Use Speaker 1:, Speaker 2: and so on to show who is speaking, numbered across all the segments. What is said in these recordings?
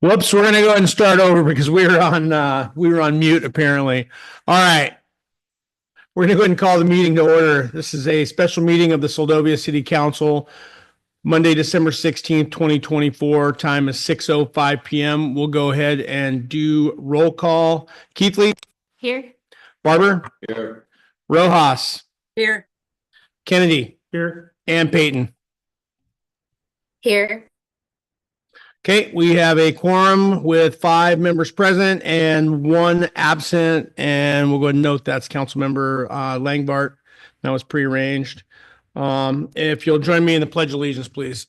Speaker 1: Whoops, we're gonna go ahead and start over because we were on mute apparently. All right. We're gonna go ahead and call the meeting to order. This is a special meeting of the Seldovia City Council, Monday, December 16th, 2024. Time is 6:05 p.m. We'll go ahead and do roll call. Keithley?
Speaker 2: Here.
Speaker 1: Barber?
Speaker 3: Here.
Speaker 1: Rojas?
Speaker 2: Here.
Speaker 1: Kennedy? Here. And Peyton?
Speaker 2: Here.
Speaker 1: Okay, we have a quorum with 5 members present and 1 absent, and we'll go ahead and note that's Councilmember Langbart. That was prearranged. If you'll join me in the Pledge of Allegiance, please.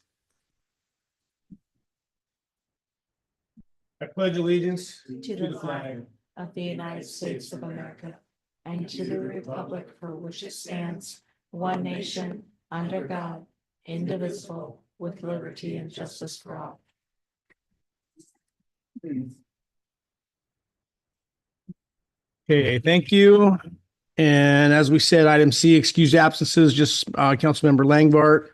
Speaker 1: I pledge allegiance
Speaker 4: to the flag of the United States of America and to the republic for which it stands, one nation, under God, indivisible, with liberty and justice for all.
Speaker 1: Okay, thank you. And as we said, item C, excused absences, just Councilmember Langbart.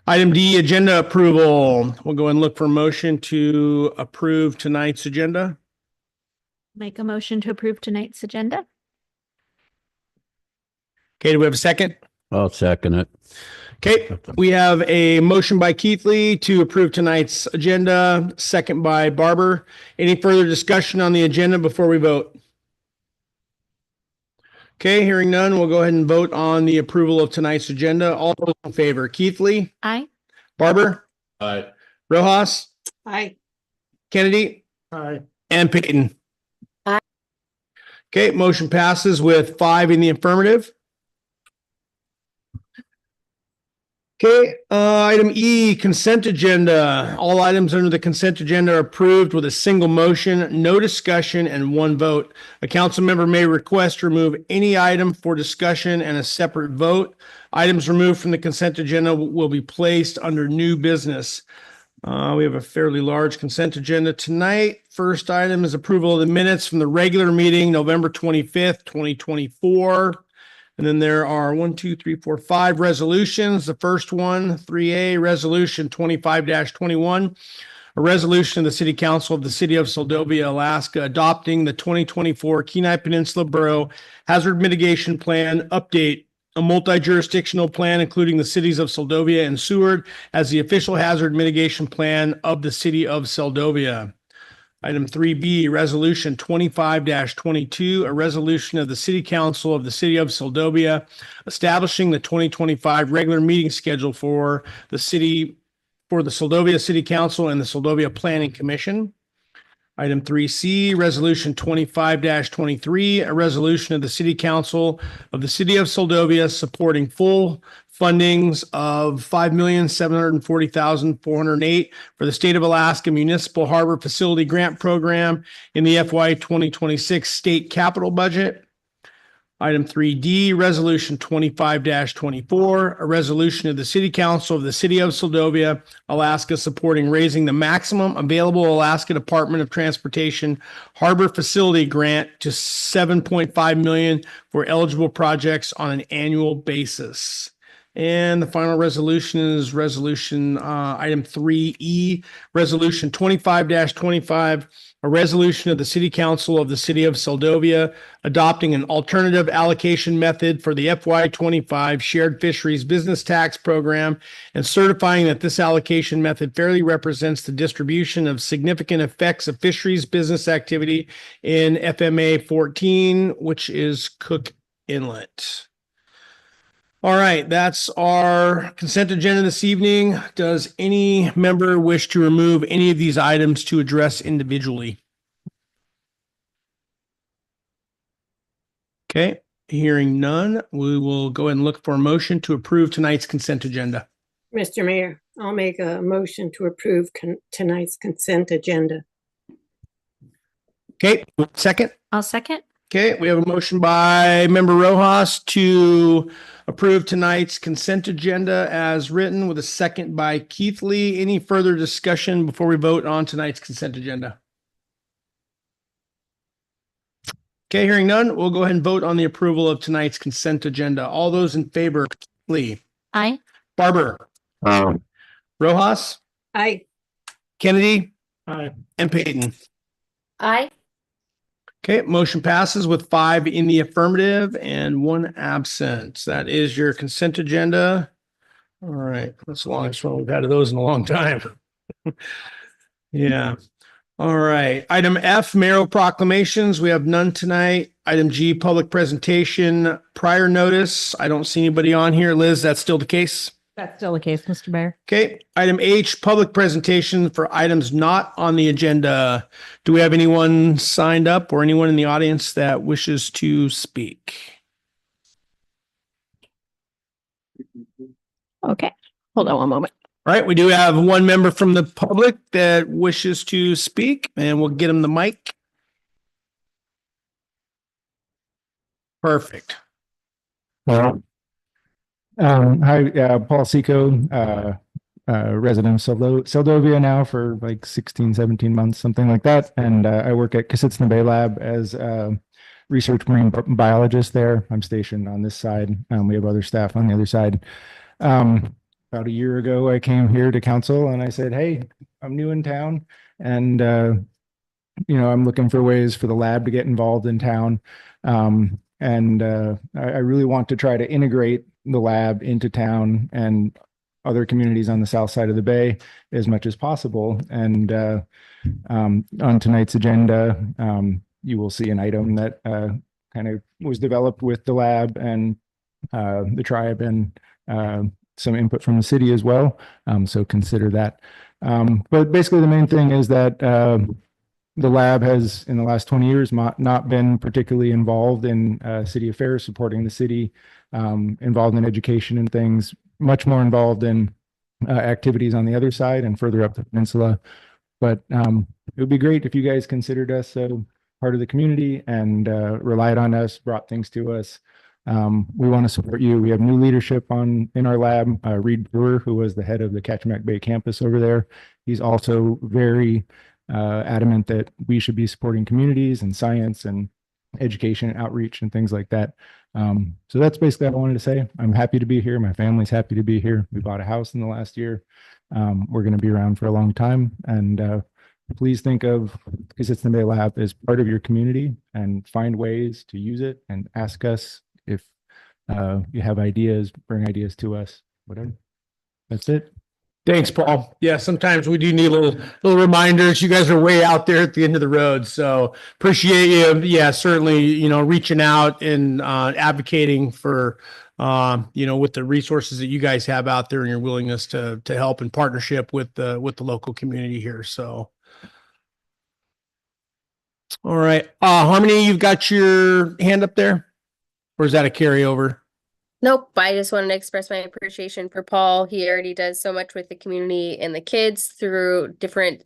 Speaker 1: Item D, agenda approval. We'll go and look for a motion to approve tonight's agenda.
Speaker 2: Make a motion to approve tonight's agenda.
Speaker 1: Okay, do we have a second?
Speaker 3: I'll second it.
Speaker 1: Okay, we have a motion by Keithley to approve tonight's agenda, second by Barber. Any further discussion on the agenda before we vote? Okay, hearing none, we'll go ahead and vote on the approval of tonight's agenda. All those in favor, Keithley,
Speaker 2: Aye.
Speaker 1: Barber,
Speaker 3: Aye.
Speaker 1: Rojas,
Speaker 4: Aye.
Speaker 1: Kennedy,
Speaker 3: Aye.
Speaker 1: and Peyton.
Speaker 2: Aye.
Speaker 1: Okay, motion passes with 5 in the affirmative. Okay, item E, consent agenda. All items under the consent agenda are approved with a single motion, no discussion, and 1 vote. A council member may request to remove any item for discussion and a separate vote. Items removed from the consent agenda will be placed under new business. We have a fairly large consent agenda tonight. First item is approval of the minutes from the regular meeting, November 25th, 2024. And then there are 5 resolutions. The first one, 3A, Resolution 25-21, a resolution of the City Council of the City of Seldovia, Alaska, adopting the 2024 Kenai Peninsula Borough Hazard Mitigation Plan update, a multi-jurisdictional plan including the cities of Seldovia and Seward as the official hazard mitigation plan of the City of Seldovia. Item 3B, Resolution 25-22, a resolution of the City Council of the City of Seldovia establishing the 2025 regular meeting schedule for the Seldovia City Council and the Seldovia Planning Commission. Item 3C, Resolution 25-23, a resolution of the City Council of the City of Seldovia supporting full fundings of $5,740,408 for the State of Alaska Municipal Harbor Facility Grant Program in the FY 2026 state capital budget. Item 3D, Resolution 25-24, a resolution of the City Council of the City of Seldovia, Alaska, supporting raising the maximum available Alaska Department of Transportation Harbor Facility Grant to $7.5 million for eligible projects on an annual basis. And the final resolution is item 3E, Resolution 25-25, a resolution of the City Council of the City of Seldovia adopting an alternative allocation method for the FY 25 Shared Fisheries Business Tax Program and certifying that this allocation method fairly represents the distribution of significant effects of fisheries business activity in FMA 14, which is Cook Inlet. All right, that's our consent agenda this evening. Does any member wish to remove any of these items to address individually? Okay, hearing none, we will go ahead and look for a motion to approve tonight's consent agenda.
Speaker 5: Mr. Mayor, I'll make a motion to approve tonight's consent agenda.
Speaker 1: Okay, second.
Speaker 2: I'll second.
Speaker 1: Okay, we have a motion by Member Rojas to approve tonight's consent agenda as written with a second by Keithley. Any further discussion before we vote on tonight's consent agenda? Okay, hearing none, we'll go ahead and vote on the approval of tonight's consent agenda. All those in favor, Keithley,
Speaker 2: Aye.
Speaker 1: Barber, Rojas,
Speaker 5: Aye.
Speaker 1: Kennedy, Aye. And Peyton.
Speaker 4: Aye.
Speaker 1: Okay, motion passes with 5 in the affirmative and 1 absent. That is your consent agenda. All right, that's the longest one we've had of those in a long time. Yeah. All right. Item F, mayoral proclamations. We have none tonight. Item G, public presentation, prior notice. I don't see anybody on here. Liz, that's still the case?
Speaker 4: That's still the case, Mr. Mayor.
Speaker 1: Okay. Item H, public presentation for items not on the agenda. Do we have anyone signed up or anyone in the audience that wishes to speak?
Speaker 2: Okay, hold on one moment.
Speaker 1: All right. We do have one member from the public that wishes to speak, and we'll get him the mic. Perfect.
Speaker 3: Well, hi, Paul Seco, resident of Seldovia now for like 16, 17 months, something like that. And I work at Kasitzna Bay Lab as a research marine biologist there. I'm stationed on this side. We have other staff on the other side. About a year ago, I came here to council and I said, hey, I'm new in town and, I'm looking for ways for the lab to get involved in town. I really want to try to integrate the lab into town and other communities on the south side of the bay as much as possible. And on tonight's agenda, you will see an item that kind of was developed with the lab and the tribe and some input from the city as well. So consider that. But basically the main thing is that the lab has, in the last 20 years, not been particularly involved in city affairs, supporting the city, involved in education and things, much more involved in activities on the other side and further up the peninsula. But it would be great if you guys considered us part of the community and relied on us, brought things to us. We want to support you. We have new leadership in our lab. Reed Brewer, who was the head of the Kachemak Bay campus over there. He's also very adamant that we should be supporting communities and science and education and outreach and things like that. So that's basically what I wanted to say. I'm happy to be here. My family's happy to be here. We bought a house in the last year. We're going to be around for a long time. And please think of Kasitzna Bay Lab as part of your community and find ways to use it and ask us if you have ideas, bring ideas to us, whatever. That's it.
Speaker 1: Thanks, Paul. Yeah, sometimes we do need little reminders. You guys are way out there at the end of the road, so appreciate you. Yeah, certainly, reaching out and advocating for, with the resources that you guys have out there and your willingness to help in partnership with the local community here. So, all right, Harmony, you've got your hand up there, or is that a carryover?
Speaker 6: Nope, I just wanted to express my appreciation for Paul. He already does so much with the community and the kids through different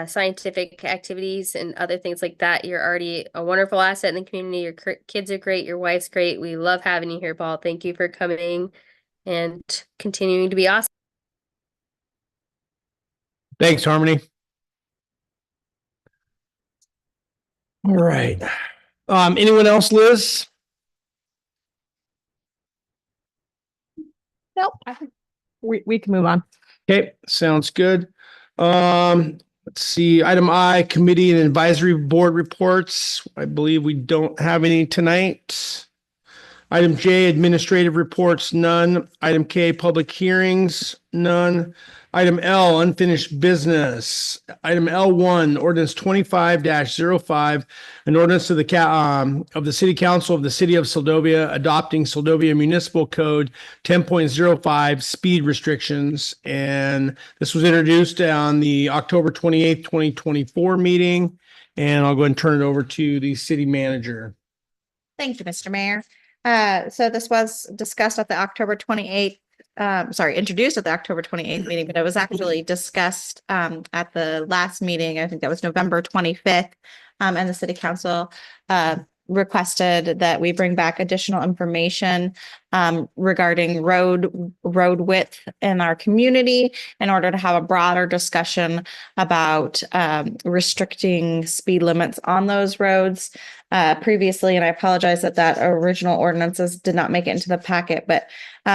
Speaker 6: scientific activities and other things like that. You're already a wonderful asset in the community. Your kids are great. Your wife's great. We love having you here, Paul. Thank you for coming and continuing to be awesome.
Speaker 1: Thanks, Harmony. All right. Anyone else, Liz?
Speaker 2: Nope, I think we can move on.
Speaker 1: Okay, sounds good. Let's see, item I, committee and advisory board reports. I believe we don't have any tonight. Item J, administrative reports, none. Item K, public hearings, none. Item L, unfinished business. Item L1, ordinance 25-05, an ordinance of the City Council of the City of Seldovia adopting Seldovia Municipal Code 10.05 speed restrictions. And this was introduced on the October 28th, 2024 meeting. And I'll go ahead and turn it over to the city manager.
Speaker 7: Thank you, Mr. Mayor. So this was discussed at the October 28th, introduced at the October 28th meeting, but it was actually discussed at the last meeting. I think that was November 25th. And the city council requested that we bring back additional information regarding road width in our community in order to have a broader discussion about restricting speed limits on those roads. Previously, and I apologize that original ordinances did not make it into the packet, but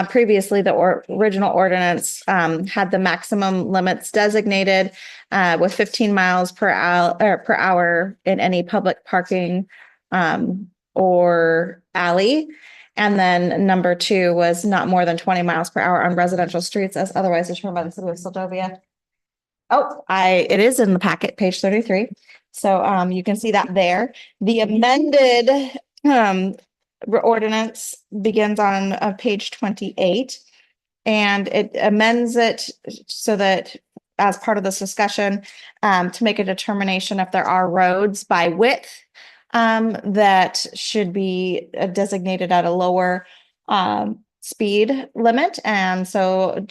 Speaker 7: previously the original ordinance had the maximum limits designated with 15 miles per hour in any public parking or alley. And then number 2 was not more than 20 miles per hour on residential streets as otherwise determined by the city of Seldovia. Oh, it is in the packet, page 33. So you can see that there. The amended ordinance begins on page 28. And it amends it so that as part of this discussion, to make a determination if there are roads by width that should be designated at a lower speed limit. And so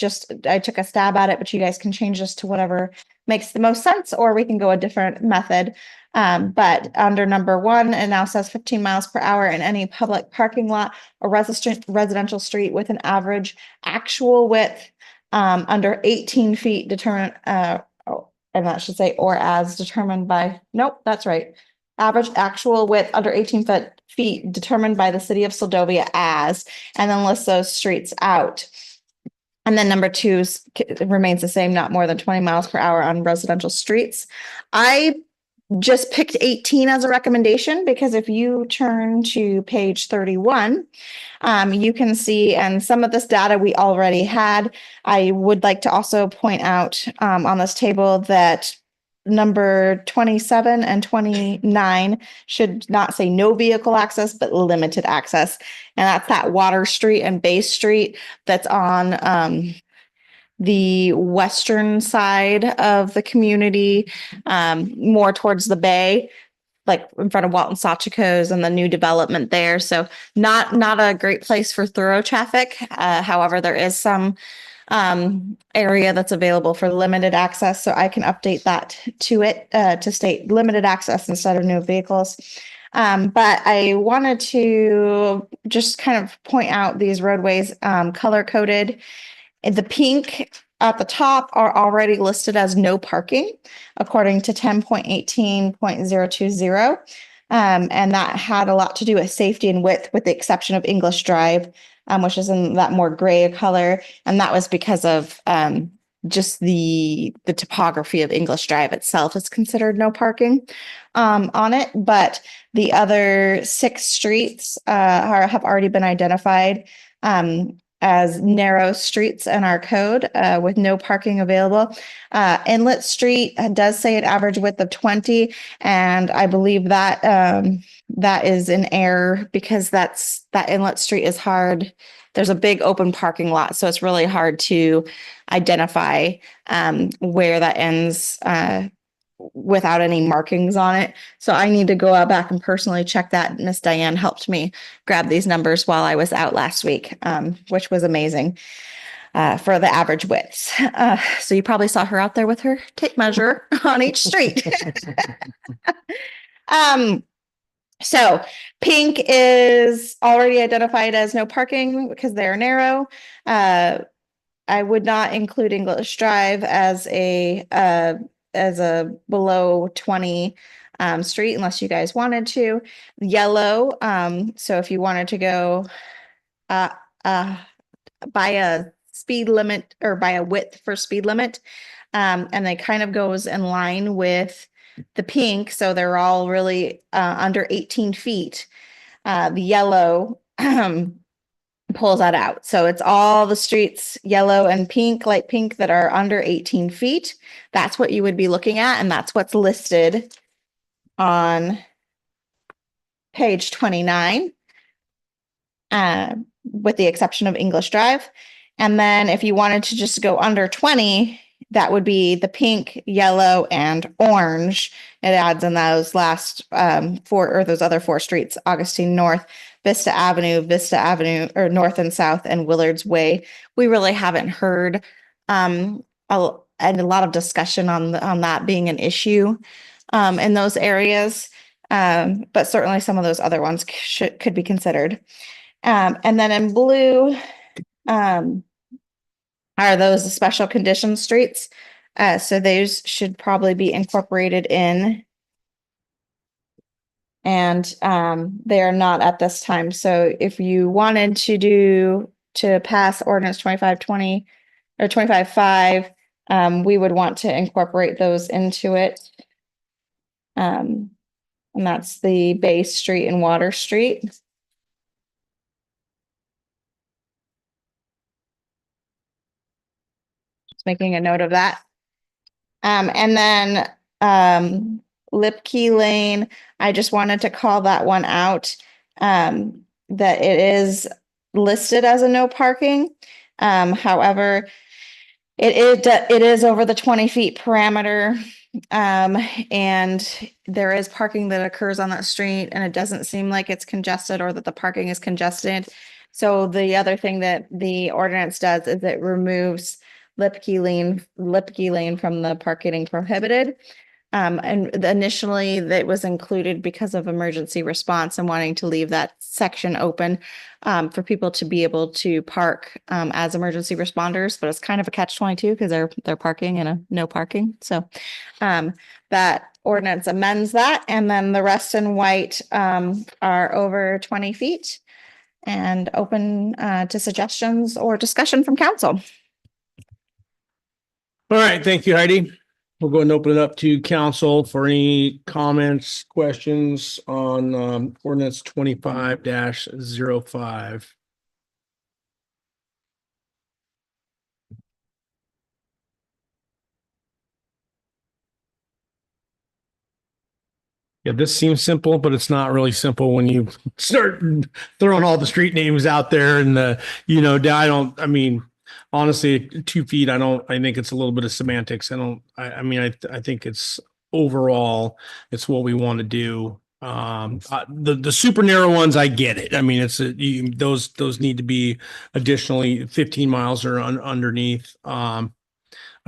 Speaker 7: I took a stab at it, but you guys can change this to whatever makes the most sense, or we can go a different method. But under number 1, it now says 15 miles per hour in any public parking lot or residential street with an average actual width under 18 feet determined, and that should say, or as determined by, nope, that's right. Average actual width under 18 feet determined by the city of Seldovia as, and then list those streets out. And then number 2 remains the same, not more than 20 miles per hour on residential streets. I just picked 18 as a recommendation because if you turn to page 31, you can see, and some of this data we already had. I would like to also point out on this table that number 27 and 29 should not say no vehicle access, but limited access. And that's that Water Street and Bay Street that's on the western side of the community, more towards the bay, like in front of Walton Sachiko's and the new development there. So not a great place for thorough traffic. However, there is some area that's available for limited access. So I can update that to it to state limited access instead of no vehicles. But I wanted to just kind of point out these roadways color coded. The pink at the top are already listed as no parking according to 10.18.020. And that had a lot to do with safety and width, with the exception of English Drive, which is in that more gray color. And that was because of just the topography of English Drive itself is considered no parking on it. But the other 6 streets have already been identified as narrow streets in our code with no parking available. Inlet Street does say an average width of 20, and I believe that that is an error because that Inlet Street is hard. There's a big open parking lot, so it's really hard to identify where that ends without any markings on it. So I need to go out back and personally check that. Miss Diane helped me grab these numbers while I was out last week, which was amazing for the average widths. So you probably saw her out there with her tape measure on each street. So pink is already identified as no parking because they are narrow. I would not include English Drive as a below 20 street unless you guys wanted to. Yellow, so if you wanted to go by a speed limit or by a width for speed limit, and it kind of goes in line with the pink, so they're all really under 18 feet. The yellow pulls that out. So it's all the streets, yellow and pink, light pink, that are under 18 feet. That's what you would be looking at. And that's what's listed on page 29, with the exception of English Drive. And then if you wanted to just go under 20, that would be the pink, yellow, and orange. It adds in those last 4, or those other 4 streets: Augustine North, Vista Avenue, or North and South, and Willard's Way. We really haven't heard a lot of discussion on that being an issue in those areas. But certainly some of those other ones could be considered. And then in blue, are those special condition streets. So those should probably be incorporated in. And they are not at this time. So if you wanted to pass ordinance 2520 or 25.5, we would want to incorporate those into it. And that's the Bay Street and Water Street. Just making a note of that. And then Lipkey Lane, I just wanted to call that one out, that it is listed as a no parking. However, it is over the 20 feet parameter. And there is parking that occurs on that street, and it doesn't seem like it's congested or that the parking is congested. So the other thing that the ordinance does is it removes Lipkey Lane from the park getting prohibited. And initially that was included because of emergency response and wanting to leave that section open for people to be able to park as emergency responders, but it's kind of a catch-22 because they're parking in a no parking. So that ordinance amends that, and then the rest in white are over 20 feet and open to suggestions or discussion from council.
Speaker 1: All right, thank you, Heidi. We'll go and open it up to council for any comments, questions on ordinance 25-05. Yeah, this seems simple, but it's not really simple when you start throwing all the street names out there and I mean, honestly, 2 feet, I think it's a little bit of semantics. I think it's overall, it's what we want to do. The super narrow ones, I get it. I mean, those need to be additionally 15 miles or underneath. I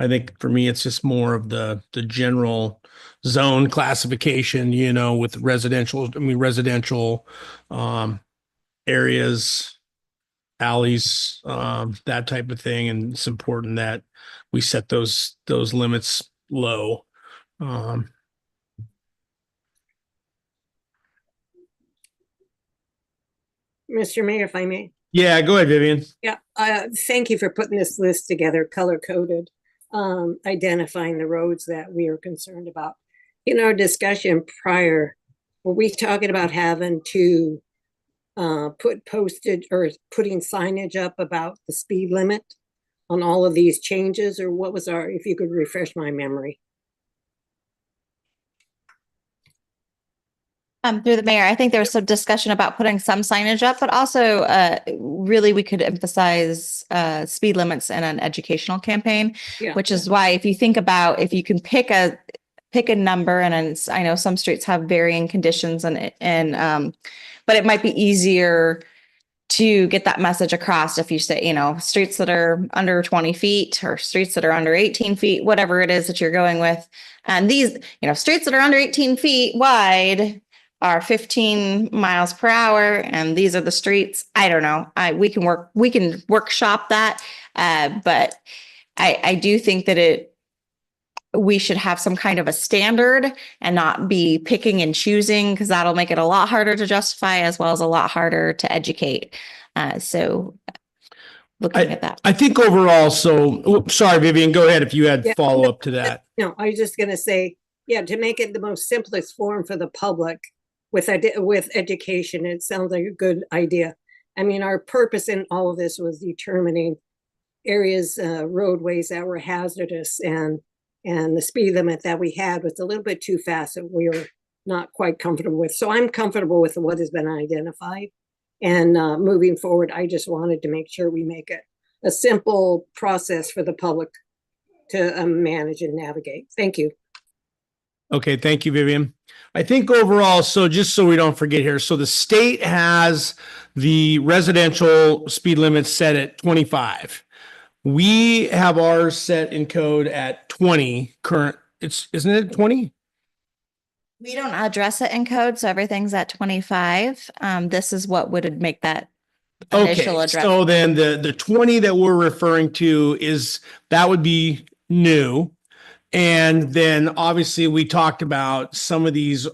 Speaker 1: think for me, it's just more of the general zone classification, with residential areas, alleys, that type of thing. And it's important that we set those limits low.
Speaker 5: Mr. Mayor, if I may.
Speaker 1: Yeah, go ahead, Vivian.
Speaker 5: Yeah, thank you for putting this list together, color coded, identifying the roads that we are concerned about. In our discussion prior, were we talking about having to put postage or putting signage up about the speed limit on all of these changes, or what was if you could refresh my memory?
Speaker 7: Through the mayor, I think there was some discussion about putting some signage up, but also really we could emphasize speed limits in an educational campaign, which is why if you think about if you can pick a number, and I know some streets have varying conditions and but it might be easier to get that message across if you say, streets that are under 20 feet or streets that are under 18 feet, whatever it is that you're going with. And these, streets that are under 18 feet wide are 15 miles per hour, and these are the streets. I don't know. We can workshop that, but I do think that we should have some kind of a standard and not be picking and choosing, because that'll make it a lot harder to justify as well as a lot harder to educate. So looking at that.
Speaker 1: I think overall, sorry, Vivian, go ahead if you had follow up to that.
Speaker 5: No, I was just going to say, to make it the most simplest form for the public with education, it sounds like a good idea. I mean, our purpose in all of this was determining areas, roadways that were hazardous, and the speed limit that we had was a little bit too fast that we were not quite comfortable with. So I'm comfortable with what has been identified. And moving forward, I just wanted to make sure we make it a simple process for the public to manage and navigate. Thank you.
Speaker 1: Okay, thank you, Vivian. I think overall, so just so we don't forget here, so the state has the residential speed limit set at 25. We have ours set in code at 20 current. Isn't it 20?
Speaker 7: We don't address it in code, so everything's at 25. This is what would make that initial
Speaker 1: Okay,
Speaker 7: address.
Speaker 1: so then the 20 that we're referring to that would be new. And then obviously we talked about some of these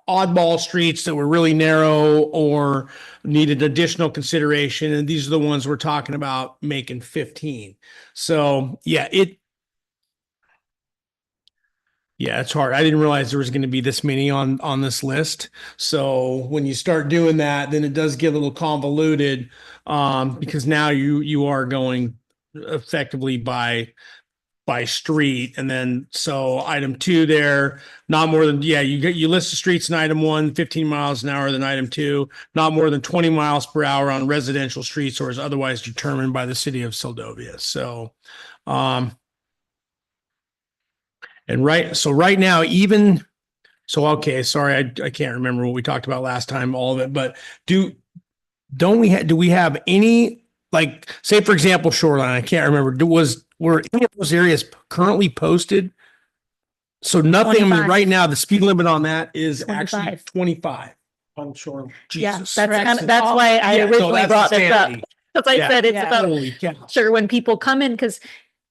Speaker 1: oddball streets that were really narrow or needed additional consideration. And these are the ones we're talking about making 15. So yeah, it's hard. I didn't realize there was going to be this many on this list. So when you start doing that, then it does get a little convoluted, because now you are going effectively by street. And then, so item 2 there, not more than, you list the streets in item 1, 15 miles an hour, then item 2, not more than 20 miles per hour on residential streets or is otherwise determined by the city of Seldovia. So, so right now, okay, sorry, I can't remember what we talked about last time, all of it, but do we have any, like, say for example, Shoreline, I can't remember, were any of those areas currently posted? So nothing, I mean,
Speaker 2: 25.
Speaker 1: right now, the speed limit on that is actually
Speaker 2: 25.
Speaker 1: 25 on Shoreline.
Speaker 2: Yeah,
Speaker 1: Jesus.
Speaker 2: that's why I
Speaker 1: Yeah, so
Speaker 2: originally
Speaker 1: that's
Speaker 2: brought this up.
Speaker 1: insanity.
Speaker 2: As I
Speaker 1: Yeah.
Speaker 2: said, it's
Speaker 7: Yeah.
Speaker 2: about
Speaker 1: Holy cow.
Speaker 2: sure when people come in, because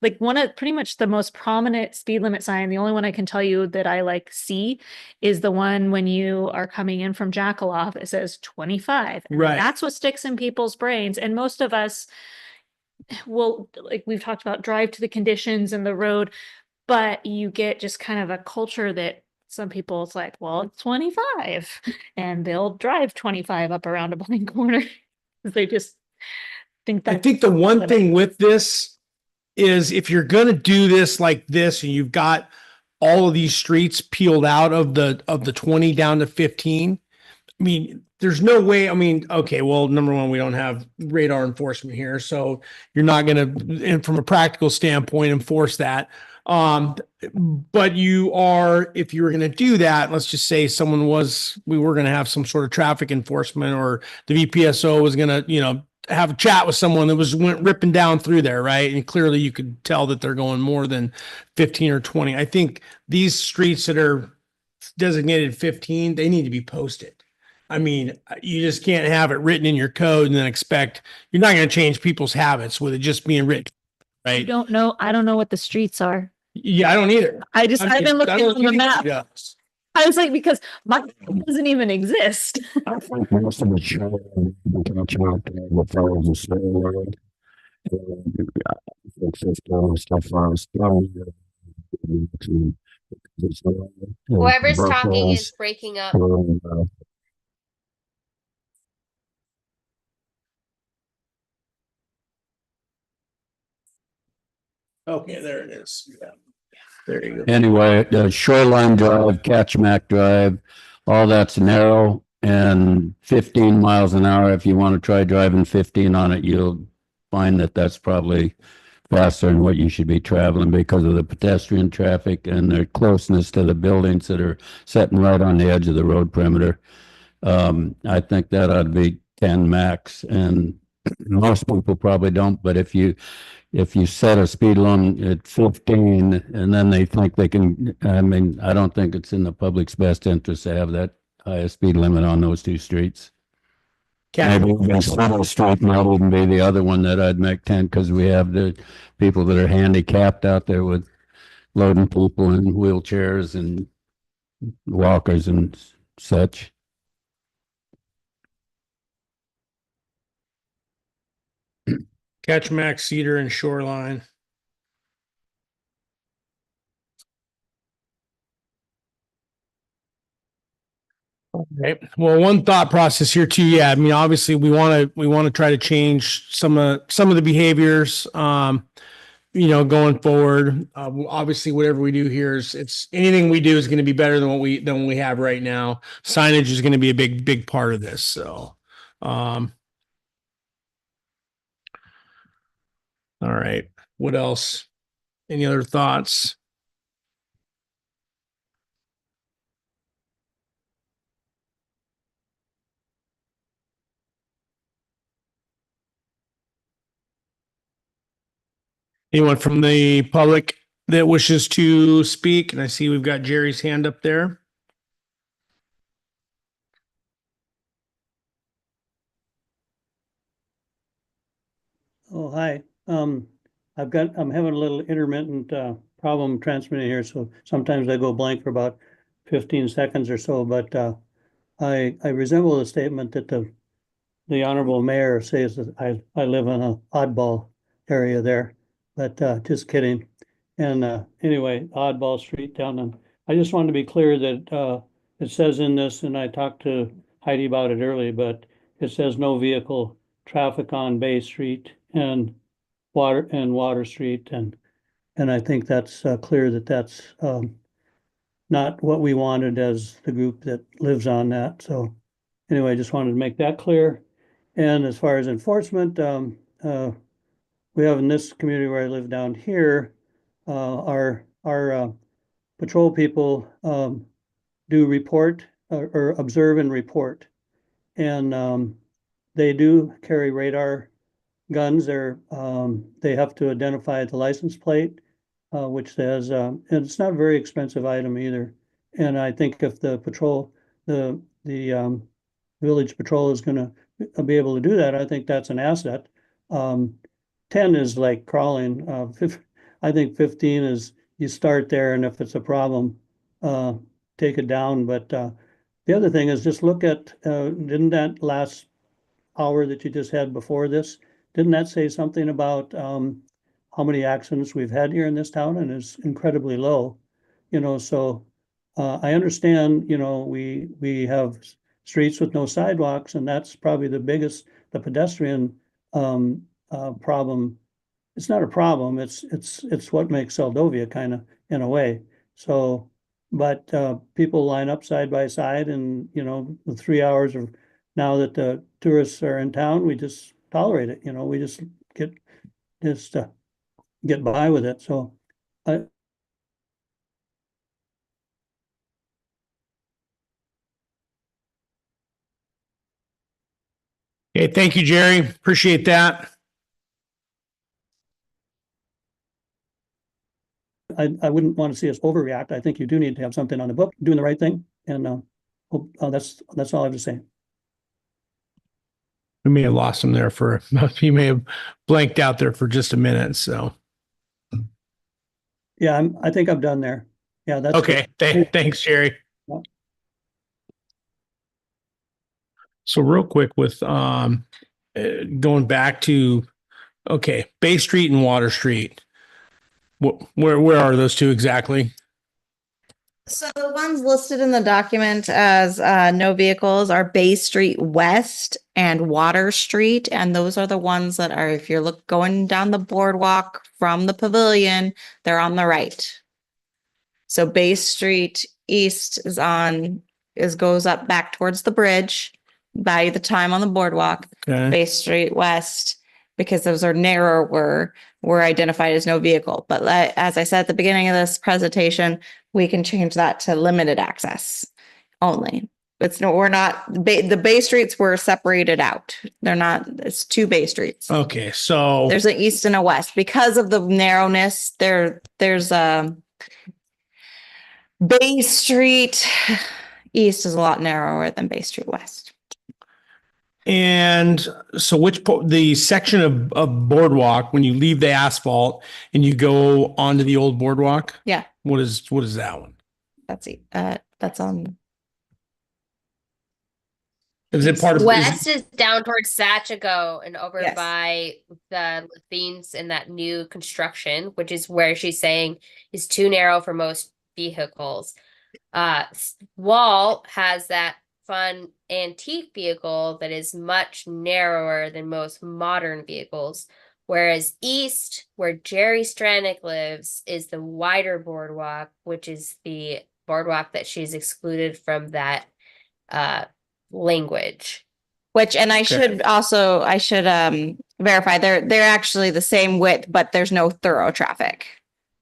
Speaker 2: like one of pretty much the most prominent speed limit sign, the only one I can tell you that I like see is the one when you are coming in from Jackaloff, it says 25. And
Speaker 1: Right.
Speaker 2: that's what sticks in people's brains. And most of us will, like we've talked about, drive to the conditions and the road, but you get just kind of a culture that some people, it's like, well, it's 25 and they'll drive 25 up around a blind corner. They just think
Speaker 1: I
Speaker 2: that.
Speaker 1: think the one thing with this is if you're going to do this like this and you've got all of these streets peeled out of the 20 down to 15, I mean, there's no way. I mean, okay, well, number one, we don't have radar enforcement here, so you're not going to, and from a practical standpoint, enforce that. But you are, if you were going to do that, let's just say we were going to have some sort of traffic enforcement, or the VPSO was going to, have a chat with someone that went ripping down through there, right? And clearly you could tell that they're going more than 15 or 20. I think these streets that are designated 15, they need to be posted. I mean, you just can't have it written in your code and then expect you're not going to change people's habits with it just being written,
Speaker 2: I
Speaker 1: right?
Speaker 2: don't know. I don't know what the streets are.
Speaker 1: Yeah, I don't either.
Speaker 2: I've been looking
Speaker 1: I don't
Speaker 2: on the
Speaker 1: think
Speaker 2: map.
Speaker 1: it does.
Speaker 2: I was like, because my doesn't even exist.
Speaker 8: I think most of the show we can about the fellows of slow road. Stuff
Speaker 6: Whoever's talking is breaking up.
Speaker 1: Okay, there it is. Yeah. There you go.
Speaker 8: Anyway, Shoreline Drive, Catchmack Drive, all that's narrow and 15 miles an hour. If you want to try driving 15 on it, you'll find that that's probably faster than what you should be traveling because of the pedestrian traffic and their closeness to the buildings that are sitting right on the edge of the road perimeter. I think that ought to be 10 max, and most people probably don't, but if you set a speed limit at 15 and then they think they can, I mean, I don't think it's in the public's best interest to have that high speed limit on those two streets. Maybe even Center Street might even be the other one that I'd make 10, because we have the people that are handicapped out there with loading people in wheelchairs and walkers and such.
Speaker 1: Catchmack, Cedar, and Shoreline. Right. Well, one thought process here too. Yeah, I mean, obviously, we want to try to change some of the behaviors. Going forward. Obviously, whatever we do here it's anything we do is going to be better than what we have right now. Signage is going to be a big part of this. So, all right. What else? Any other thoughts? Anyone from the public that wishes to speak? And I see we've got Jerry's hand up there.
Speaker 9: Oh, hi. I'm having a little intermittent problem transmitting here, so sometimes I go blank for about 15 seconds or so, but I resemble the statement that the honorable mayor says that I live in a oddball area there, but just kidding. And anyway, oddball street down in, I just wanted to be clear that it says in this, and I talked to Heidi about it earlier, but it says no vehicle traffic on Bay Street and Water Street, and I think that's clear that that's not what we wanted as the group that lives on that. So anyway, I just wanted to make that clear. And as far as enforcement, we have in this community where I live down here, our patrol people do report or observe and report, and they do carry radar guns. They have to identify the license plate, which says, and it's not a very expensive item either. And I think if the village patrol is gonna be able to do that, I think that's an asset. 10 is like crawling. I think 15 is you start there, and if it's a problem, take it down. But the other thing is just look at, didn't that last hour that you just had before this, didn't that say something about how many accidents we've had here in this town? And it's incredibly low, so I understand, we have streets with no sidewalks, and that's probably the pedestrian problem. It's not a problem, it's what makes Seldovia kind of in a way. So, but people line up side by side, and the 3 hours of now that the tourists are in town, we just tolerate it, we just get by with it. So I,
Speaker 1: Okay, thank you, Jerry. Appreciate that.
Speaker 9: I wouldn't want to see us overreact. I think you do need to have something on the book, doing the right thing. And that's all I have to say.
Speaker 1: We may have lost him there he may have blanked out there for just a minute. So,
Speaker 9: Yeah, I think I'm done there. Yeah, that's
Speaker 1: okay. Thanks, Jerry.
Speaker 9: Yeah.
Speaker 1: So real quick with going back to, okay, Bay Street and Water Street. Where are those two exactly?
Speaker 7: So the ones listed in the document as no vehicles are Bay Street West and Water Street. And those are the ones that are, if you're going down the boardwalk from the pavilion, they're on the right. So Bay Street East goes up back towards the bridge by the time on the boardwalk.
Speaker 1: Okay.
Speaker 7: Bay Street West, because those are narrower, were identified as no vehicle. But as I said at the beginning of this presentation, we can change that to limited access only. The Bay Streets were separated out. It's two Bay Streets.
Speaker 1: Okay. So
Speaker 7: There's an east and a west. Because of the narrowness, there's a Bay Street East is a lot narrower than Bay Street West.
Speaker 1: and so the section of boardwalk, when you leave the asphalt and you go onto the old boardwalk?
Speaker 7: Yeah.
Speaker 1: What is that one?
Speaker 7: That's on.
Speaker 1: Is it part of
Speaker 6: West is down towards Sachigo and over
Speaker 7: Yes.
Speaker 6: by the Lathines and that new construction, which is where she's saying is too narrow for most vehicles. Wall has that fun antique vehicle that is much narrower than most modern vehicles. Whereas east, where Jerry Stranick lives, is the wider boardwalk, which is the boardwalk that she's excluded from that language.
Speaker 7: I should verify they're actually the same width, but there's no thorough traffic.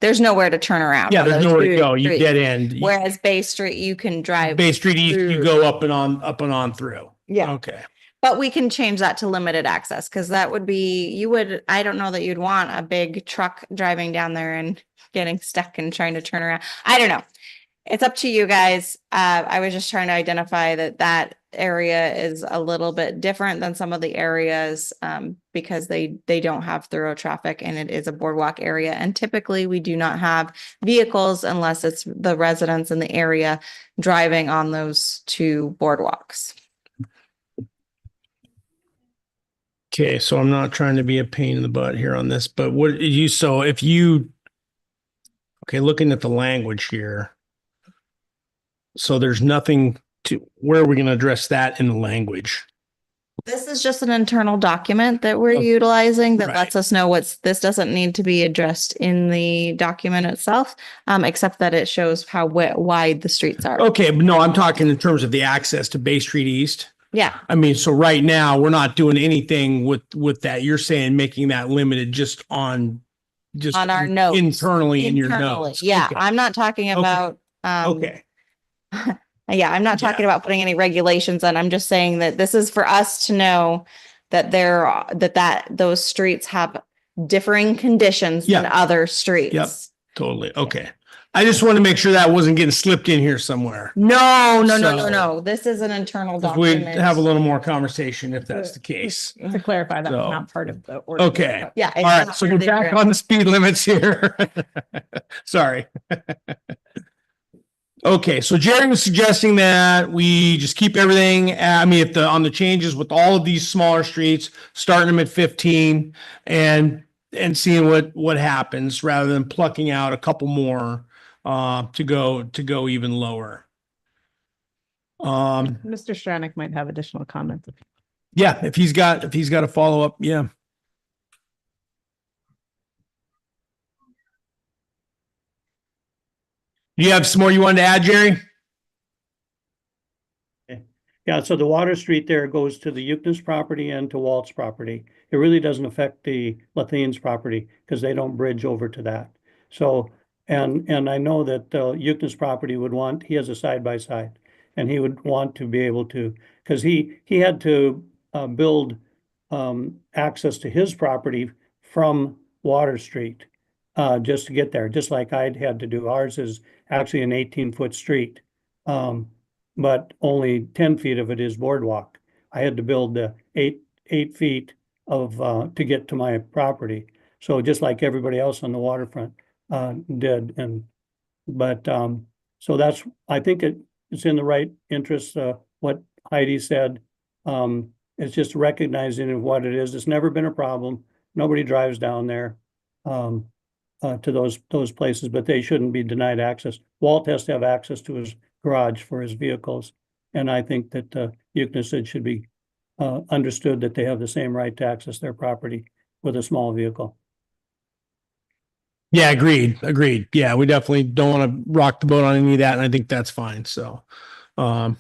Speaker 7: There's nowhere to turn around.
Speaker 1: Yeah,
Speaker 7: on
Speaker 1: there's
Speaker 7: those
Speaker 1: nowhere to
Speaker 7: two
Speaker 1: go. You
Speaker 7: streets.
Speaker 1: dead end.
Speaker 7: Whereas Bay Street, you can drive.
Speaker 1: Bay Street East, you
Speaker 7: through.
Speaker 1: go up and on through.
Speaker 7: Yeah.
Speaker 1: Okay.
Speaker 7: But we can change that to limited access because that would be, I don't know that you'd want a big truck driving down there and getting stuck and trying to turn around. I don't know. It's up to you guys. I was just trying to identify that area is a little bit different than some of the areas because they don't have thorough traffic and it is a boardwalk area. And typically we do not have vehicles unless it's the residents in the area driving on those two boardwalks.
Speaker 1: Okay, so I'm not trying to be a pain in the butt here on this, but what you, so if you, okay, looking at the language here. So there's nothing to, where are we going to address that in the language?
Speaker 7: This is just an internal document that we're
Speaker 1: Okay.
Speaker 7: utilizing that
Speaker 1: Right.
Speaker 7: lets us know this doesn't need to be addressed in the document itself, except that it shows how wide the streets are.
Speaker 1: Okay, but no, I'm talking in terms of the access to Bay Street East.
Speaker 7: Yeah.
Speaker 1: I mean, so right now we're not doing anything with that. You're saying making that limited just on
Speaker 7: our notes.
Speaker 1: internally in your
Speaker 7: Internally.
Speaker 1: notes.
Speaker 7: Yeah.
Speaker 1: Okay.
Speaker 7: I'm not talking about,
Speaker 1: Okay.
Speaker 7: yeah, I'm not talking about putting any regulations on. I'm just saying that this is for us to know that those streets have differing conditions than
Speaker 1: Yeah.
Speaker 7: other streets.
Speaker 1: Yep. Totally. Okay. I just want to make sure that wasn't getting slipped in here somewhere.
Speaker 7: No. This is an internal
Speaker 1: We
Speaker 7: document.
Speaker 1: have a little more conversation if that's the case.
Speaker 10: To clarify, that was
Speaker 1: So-
Speaker 10: not part of the ordinance.
Speaker 1: Okay.
Speaker 7: Yeah.
Speaker 1: All right. So we're back on the speed limits here. Sorry. Okay. So Jerry was suggesting that we just keep everything, on the changes with all of these smaller streets, starting them at 15 and seeing what happens rather than plucking out a couple more to go even lower.
Speaker 10: Mr. Stranik might have additional comments.
Speaker 1: Yeah, if he's got a follow-up, yeah. Do you have some more you wanted to add, Jerry?
Speaker 9: Yeah, so the Water Street there goes to the Euclid's property and to Walt's property. It really doesn't affect the Lathine's property because they don't bridge over to that. So, and I know that Euclid's property would want, he has a side-by-side, and he would want to be able to, because he had to build access to his property from Water Street just to get there, just like I'd had to do. Ours is actually an 18-foot street. But only 10 feet of it is boardwalk. I had to build the eight feet of to get to my property. So just like everybody else on the waterfront did. So that's, I think it's in the right interest, what Heidi said. It's just recognizing of what it is. It's never been a problem. Nobody drives down there to those places, but they shouldn't be denied access. Walt has to have access to his garage for his vehicles. And I think that Euclid should be understood that they have the same right to access their property with a small vehicle.
Speaker 1: Yeah, agreed. Yeah, we definitely don't want to rock the boat on any of that, and I think that's fine. So, so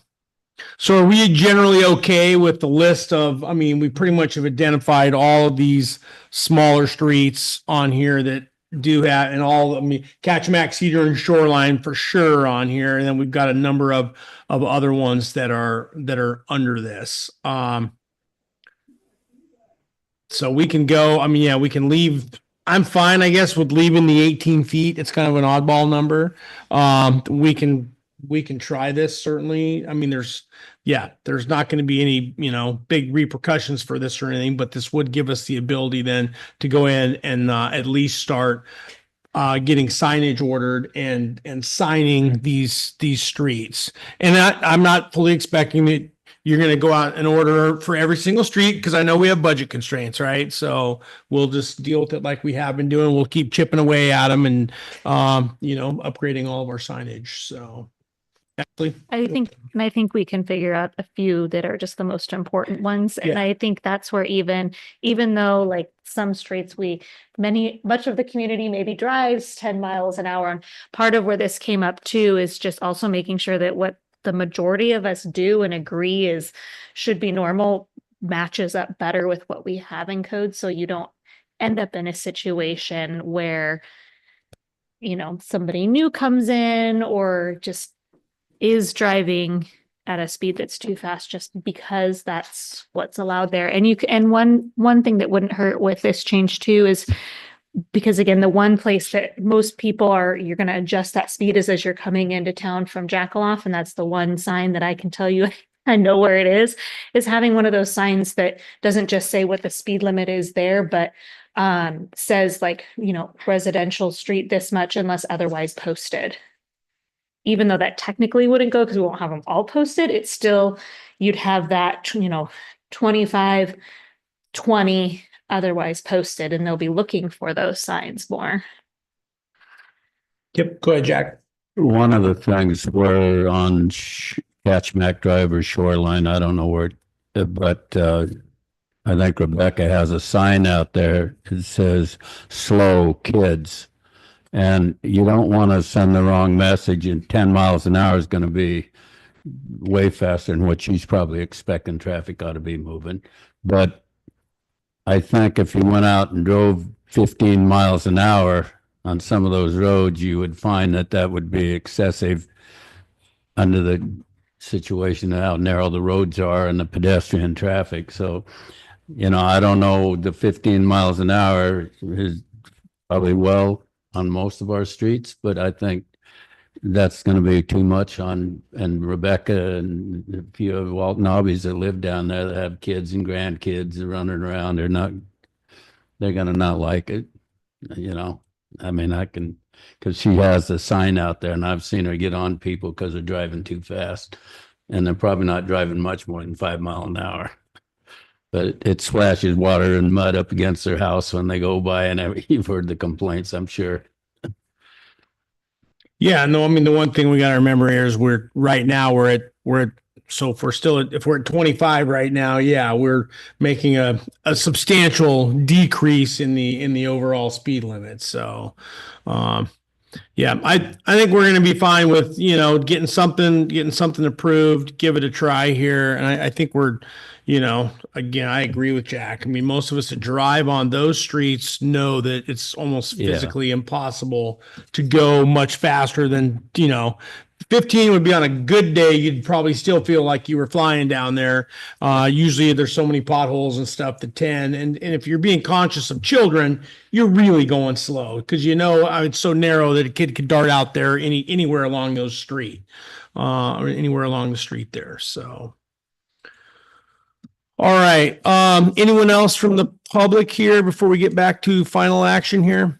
Speaker 1: are we generally okay with the list of, we pretty much have identified all of these smaller streets on here that do have, and all, Catchmack, Cedar, and Shoreline for sure on here. And then we've got a number of other ones that are under this. So we can go, we can leave. I'm fine, I guess, with leaving the 18 feet. It's kind of an oddball number. We can try this, certainly. There's not going to be any, big repercussions for this or anything, but this would give us the ability then to go in and at least start getting signage ordered and signing these streets. And I'm not fully expecting that you're going to go out and order for every single street, because I know we have budget constraints, right? So we'll just deal with it like we have been doing. We'll keep chipping away at them and, upgrading all of our signage. So. Actually,
Speaker 2: I think we can figure out a few that are just the most important ones. And
Speaker 1: Yeah.
Speaker 2: I think that's where even though like some streets, much of the community maybe drives 10 miles an hour. And part of where this came up too is just also making sure that what the majority of us do and agree should be normal matches up better with what we have in code. So you don't end up in a situation where, somebody new comes in or just is driving at a speed that's too fast just because that's what's allowed there. And one thing that wouldn't hurt with this change too is because again, the one place that most people you're going to adjust that speed is as you're coming into town from Jackaloff. And that's the one sign that I can tell you I know where it is having one of those signs that doesn't just say what the speed limit is there, but says like, residential street this much unless otherwise posted. Even though that technically wouldn't go because we won't have them all posted, it's still, you'd have that, 25, 20 otherwise posted, and they'll be looking for those signs more.
Speaker 1: Yep, go ahead, Jack.
Speaker 8: One of the things we're on Catchmack Drive or Shoreline, I don't know where, but I think Rebecca has a sign out there. It says slow kids. And you don't want to send the wrong message, and 10 miles an hour is going to be way faster than what she's probably expecting traffic ought to be moving. But I think if you went out and drove 15 miles an hour on some of those roads, you would find that that would be excessive under the situation of how narrow the roads are and the pedestrian traffic. So, I don't know, the 15 miles an hour is probably well on most of our streets, but I think that's going to be too much and Rebecca and a few of Walton Hobbies that live down there that have kids and grandkids running around, they're going to not like it, I mean, because she has a sign out there and I've seen her get on people because they're driving too fast, and they're probably not driving much more than 5 miles an hour. But it splashes water and mud up against their house when they go by, and you've heard the complaints, I'm sure.
Speaker 1: Yeah, no, I mean, the one thing we got to remember here is right now so if we're at 25 right now, yeah, we're making a substantial decrease in the overall speed limit. So, yeah, I think we're going to be fine with, getting something approved, give it a try here. And I think we're, again, I agree with Jack. I mean, most of us that drive on those streets know that it's almost physically impossible to go much faster than, 15 would be on a good day. You'd probably still feel like you were flying down there. Usually there's so many potholes and stuff that 10. And if you're being conscious of children, you're really going slow because, it's so narrow that a kid could dart out there anywhere along those street or anywhere along the street there. So. All right. Anyone else from the public here before we get back to final action here?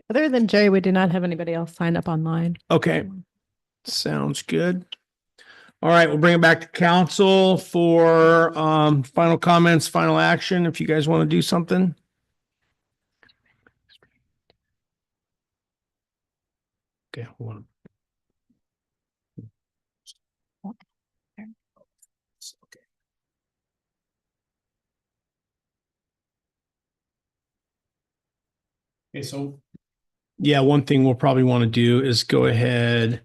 Speaker 10: Other than Jerry, we do not have anybody else sign up online.
Speaker 1: Okay. Sounds good. All right. We'll bring it back to council for final comments, final action, if you guys want to do something. Okay. Hold on. Okay, so yeah, one thing we'll probably want to do is go ahead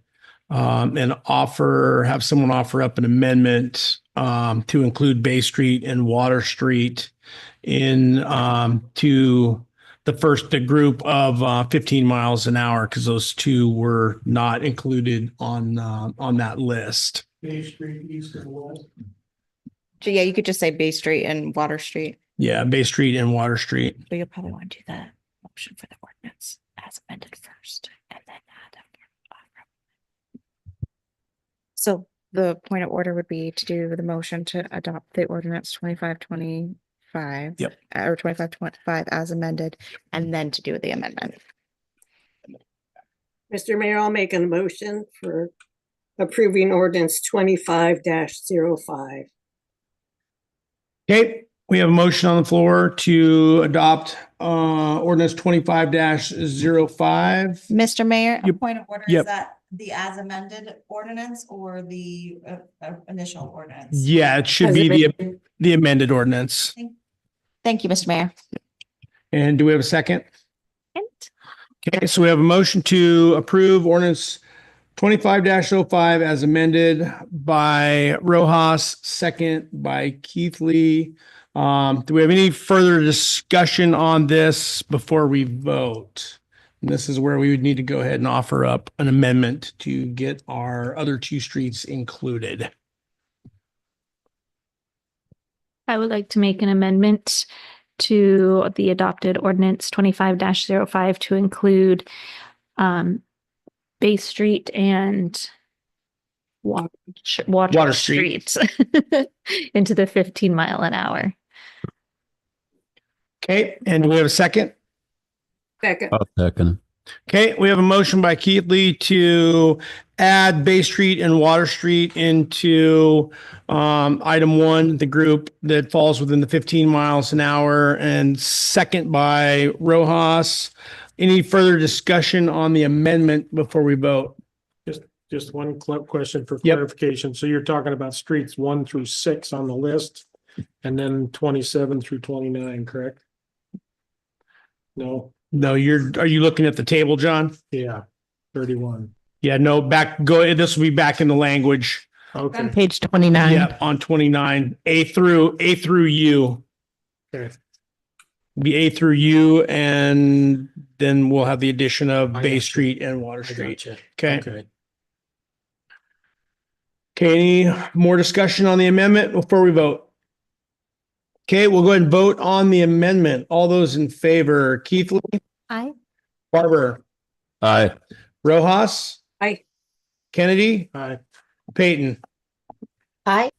Speaker 1: and have someone offer up an amendment to include Bay Street and Water Street in to the group of 15 miles an hour, because those two were not included on that list. Bay Street, east and west.
Speaker 7: Yeah, you could just say Bay Street and Water Street.
Speaker 1: Yeah, Bay Street and Water Street.
Speaker 7: But you'll probably want to do the motion for the ordinance as amended first, and then add. So the point of order would be to do the motion to adopt the ordinance 2525.
Speaker 1: Yep.
Speaker 7: Or 2525 as amended, and then to do the amendment.
Speaker 5: Mr. Mayor, I'll make a motion for approving ordinance 25-05.
Speaker 1: Okay, we have a motion on the floor to adopt ordinance 25-05.
Speaker 7: Mr. Mayor, a
Speaker 1: Yep.
Speaker 7: point of order,
Speaker 1: Yep.
Speaker 7: is that the as amended ordinance or the initial ordinance?
Speaker 1: Yeah, it should be the amended ordinance.
Speaker 7: Thank you, Mr. Mayor.
Speaker 1: And do we have a second? Okay, so we have a motion to approve ordinance 25-05 as amended by Rojas, second by Keith Lee. Do we have any further discussion on this before we vote? And this is where we would need to go ahead and offer up an amendment to get our other two streets included.
Speaker 2: I would like to make an amendment to the adopted ordinance 25-05 to include Bay Street and Water
Speaker 1: Street.
Speaker 2: Street into the 15 mile an hour.
Speaker 1: Okay, and do we have a second?
Speaker 5: Second,
Speaker 8: I'll second.
Speaker 1: Okay, we have a motion by Keithley to add Bay Street and Water Street into item one, the group that falls within the 15 miles an hour, and second by Rojas. Any further discussion on the amendment before we vote?
Speaker 11: Just one question for
Speaker 1: Yep.
Speaker 11: clarification. So you're talking about streets 1 through 6 on the list and then 27 through 29, correct? No,
Speaker 1: No, are you looking at the table, John?
Speaker 11: yeah, 31.
Speaker 1: Yeah, no, this will be back in the language.
Speaker 10: On
Speaker 11: Okay,
Speaker 10: page 29.
Speaker 1: Yeah, on 29, A through U.
Speaker 11: okay.
Speaker 1: Be A through U, and then we'll have the addition of
Speaker 11: I
Speaker 1: Bay
Speaker 11: gotcha.
Speaker 1: Street and Water
Speaker 11: I
Speaker 1: Street.
Speaker 11: gotcha.
Speaker 1: Okay.
Speaker 11: Okay.
Speaker 1: Okay, any more discussion on the amendment before we vote? Okay, we'll go ahead and vote on the amendment. All those in favor, Keithley,
Speaker 2: Aye.
Speaker 1: Barber,
Speaker 8: Aye.
Speaker 1: Rojas,
Speaker 5: aye.
Speaker 1: Kennedy,
Speaker 11: Aye.
Speaker 1: Peyton.
Speaker 7: Aye.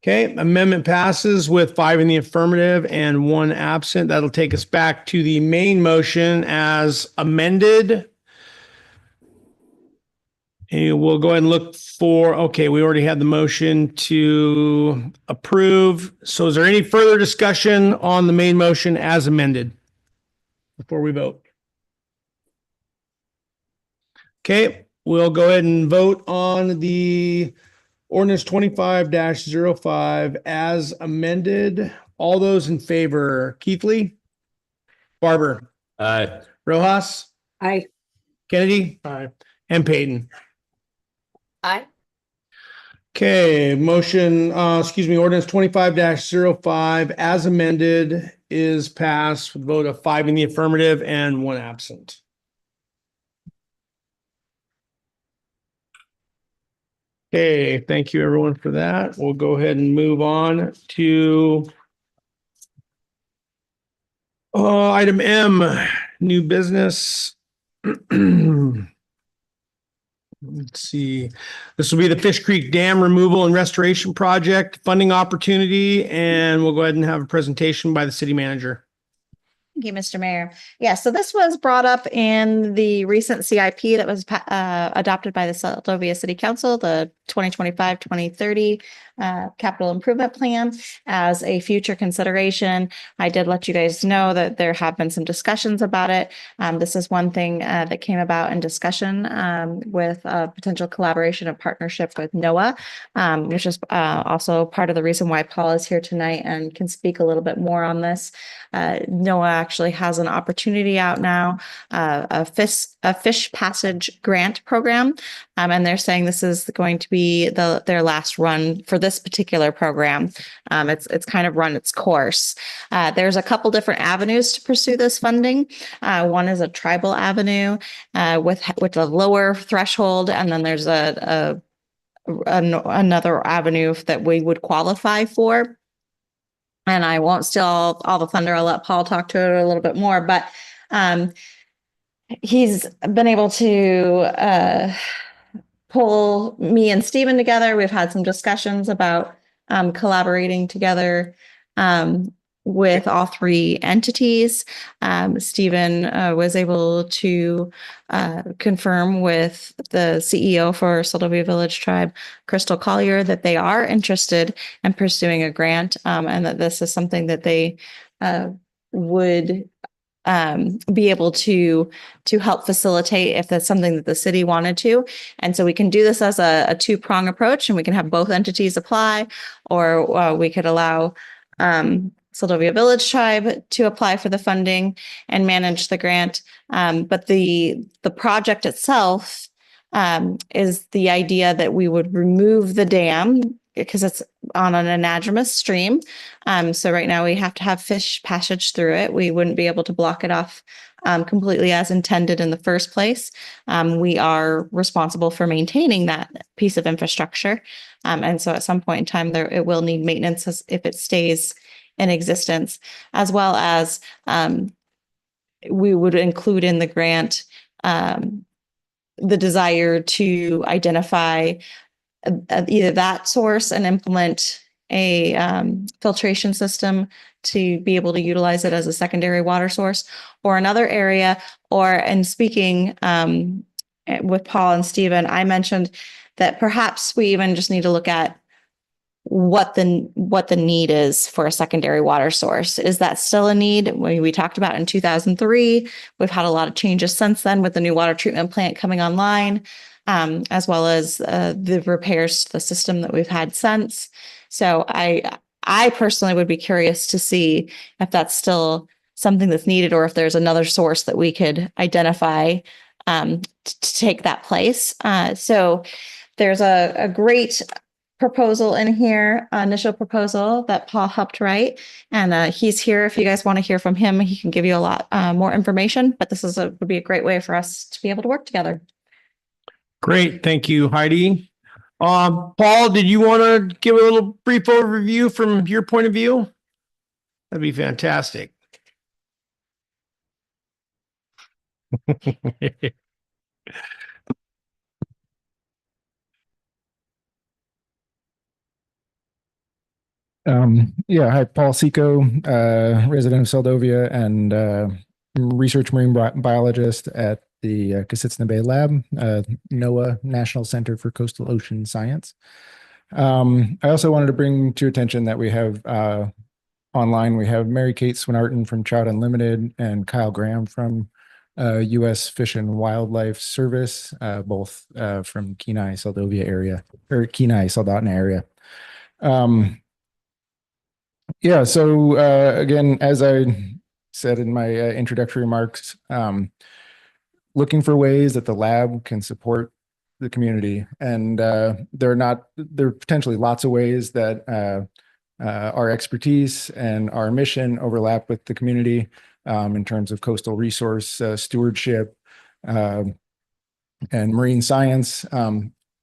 Speaker 1: Okay, amendment passes with 5 in the affirmative and 1 absent. That'll take us back to the main motion as amended. And we'll go ahead and look okay, we already had the motion to approve. So is there any further discussion on the main motion as amended before we vote? Okay, we'll go ahead and vote on the ordinance 25-05 as amended. All those in favor, Keithley, Barber,
Speaker 8: Aye.
Speaker 1: Rojas,
Speaker 5: Aye.
Speaker 1: Kennedy,
Speaker 11: Aye.
Speaker 1: and Peyton.
Speaker 7: Aye.
Speaker 1: Okay, ordinance 25-05 as amended is passed with a vote of 5 in the affirmative and 1 absent. Okay, thank you everyone for that. We'll go ahead and move on to item M, new business. Let's see. This will be the Fish Creek Dam Removal and Restoration Project funding opportunity, and we'll go ahead and have a presentation by the city manager.
Speaker 7: Thank you, Mr. Mayor. Yeah, so this was brought up in the recent CIP that was adopted by the Seldovia City Council, the 2025-2030 capital improvement plan as a future consideration. I did let you guys know that there have been some discussions about it. This is one thing that came about in discussion with potential collaboration and partnership with NOAA, which is also part of the reason why Paul is here tonight and can speak a little bit more on this. NOAA actually has an opportunity out now, a fish passage grant program, and they're saying this is going to be their last run for this particular program. It's kind of run its course. There's a couple different avenues to pursue this funding. One is a tribal avenue with a lower threshold, and then there's another avenue that we would qualify for. And I won't steal all the thunder. I'll let Paul talk to it a little bit more, but he's been able to pull me and Stephen together. We've had some discussions about collaborating together with all 3 entities. Stephen was able to confirm with the CEO for Seldovia Village Tribe, Crystal Collier, that they are interested in pursuing a grant, and that this is something that they would be able to help facilitate if that's something that the city wanted to. And so we can do this as a 2-prong approach, and we can have both entities apply, or we could allow Seldovia Village Tribe to apply for the funding and manage the grant. But the project itself is the idea that we would remove the dam because it's on an anadromous stream. So right now we have to have fish passage through it. We wouldn't be able to block it off completely as intended in the first place. We are responsible for maintaining that piece of infrastructure. And so at some point in time, it will need maintenance if it stays in existence, as well as we would include in the grant the desire to identify either that source and implement a filtration system to be able to utilize it as a secondary water source, or another area. Or, and speaking with Paul and Stephen, I mentioned that perhaps we even just need to look at what the need is for a secondary water source. Is that still a need? We talked about in 2003. We've had a lot of changes since then with the new water treatment plant coming online, as well as the repairs to the system that we've had since. So I personally would be curious to see if that's still something that's needed, or if there's another source that we could identify to take that place. So there's a great proposal in here, initial proposal that Paul helped write. And he's here. If you guys want to hear from him, he can give you a lot more information, but this would be a great way for us to be able to work together.
Speaker 1: Great. Thank you, Heidi. Paul, did you want to give a little brief overview from your point of view? That'd be fantastic.
Speaker 3: Yeah, hi, Paul Seco, resident of Seldovia and research marine biologist at the Kasutsina Bay Lab, NOAA, National Center for Coastal Ocean Science. I also wanted to bring to your attention that we have online, we have Mary Kate Swinarton from Trout Unlimited and Kyle Graham from U.S. Fish and Wildlife Service, both from Kenai, Seldovia area, or Kenai, Soldotna area. Yeah, so again, as I said in my introductory remarks, looking for ways that the lab can support the community. And there are potentially lots of ways that our expertise and our mission overlap with the community in terms of coastal resource stewardship and marine science.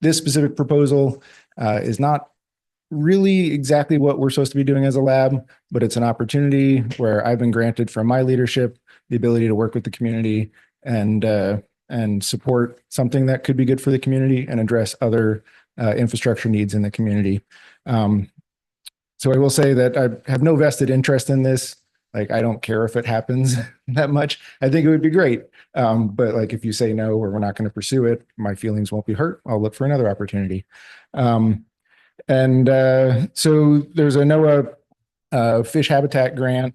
Speaker 3: This specific proposal is not really exactly what we're supposed to be doing as a lab, but it's an opportunity where I've been granted from my leadership the ability to work with the community and support something that could be good for the community and address other infrastructure needs in the community. So I will say that I have no vested interest in this. Like, I don't care if it happens that much. I think it would be great. But like, if you say no, or we're not going to pursue it, my feelings won't be hurt. I'll look for another opportunity. So there's a NOAA fish habitat grant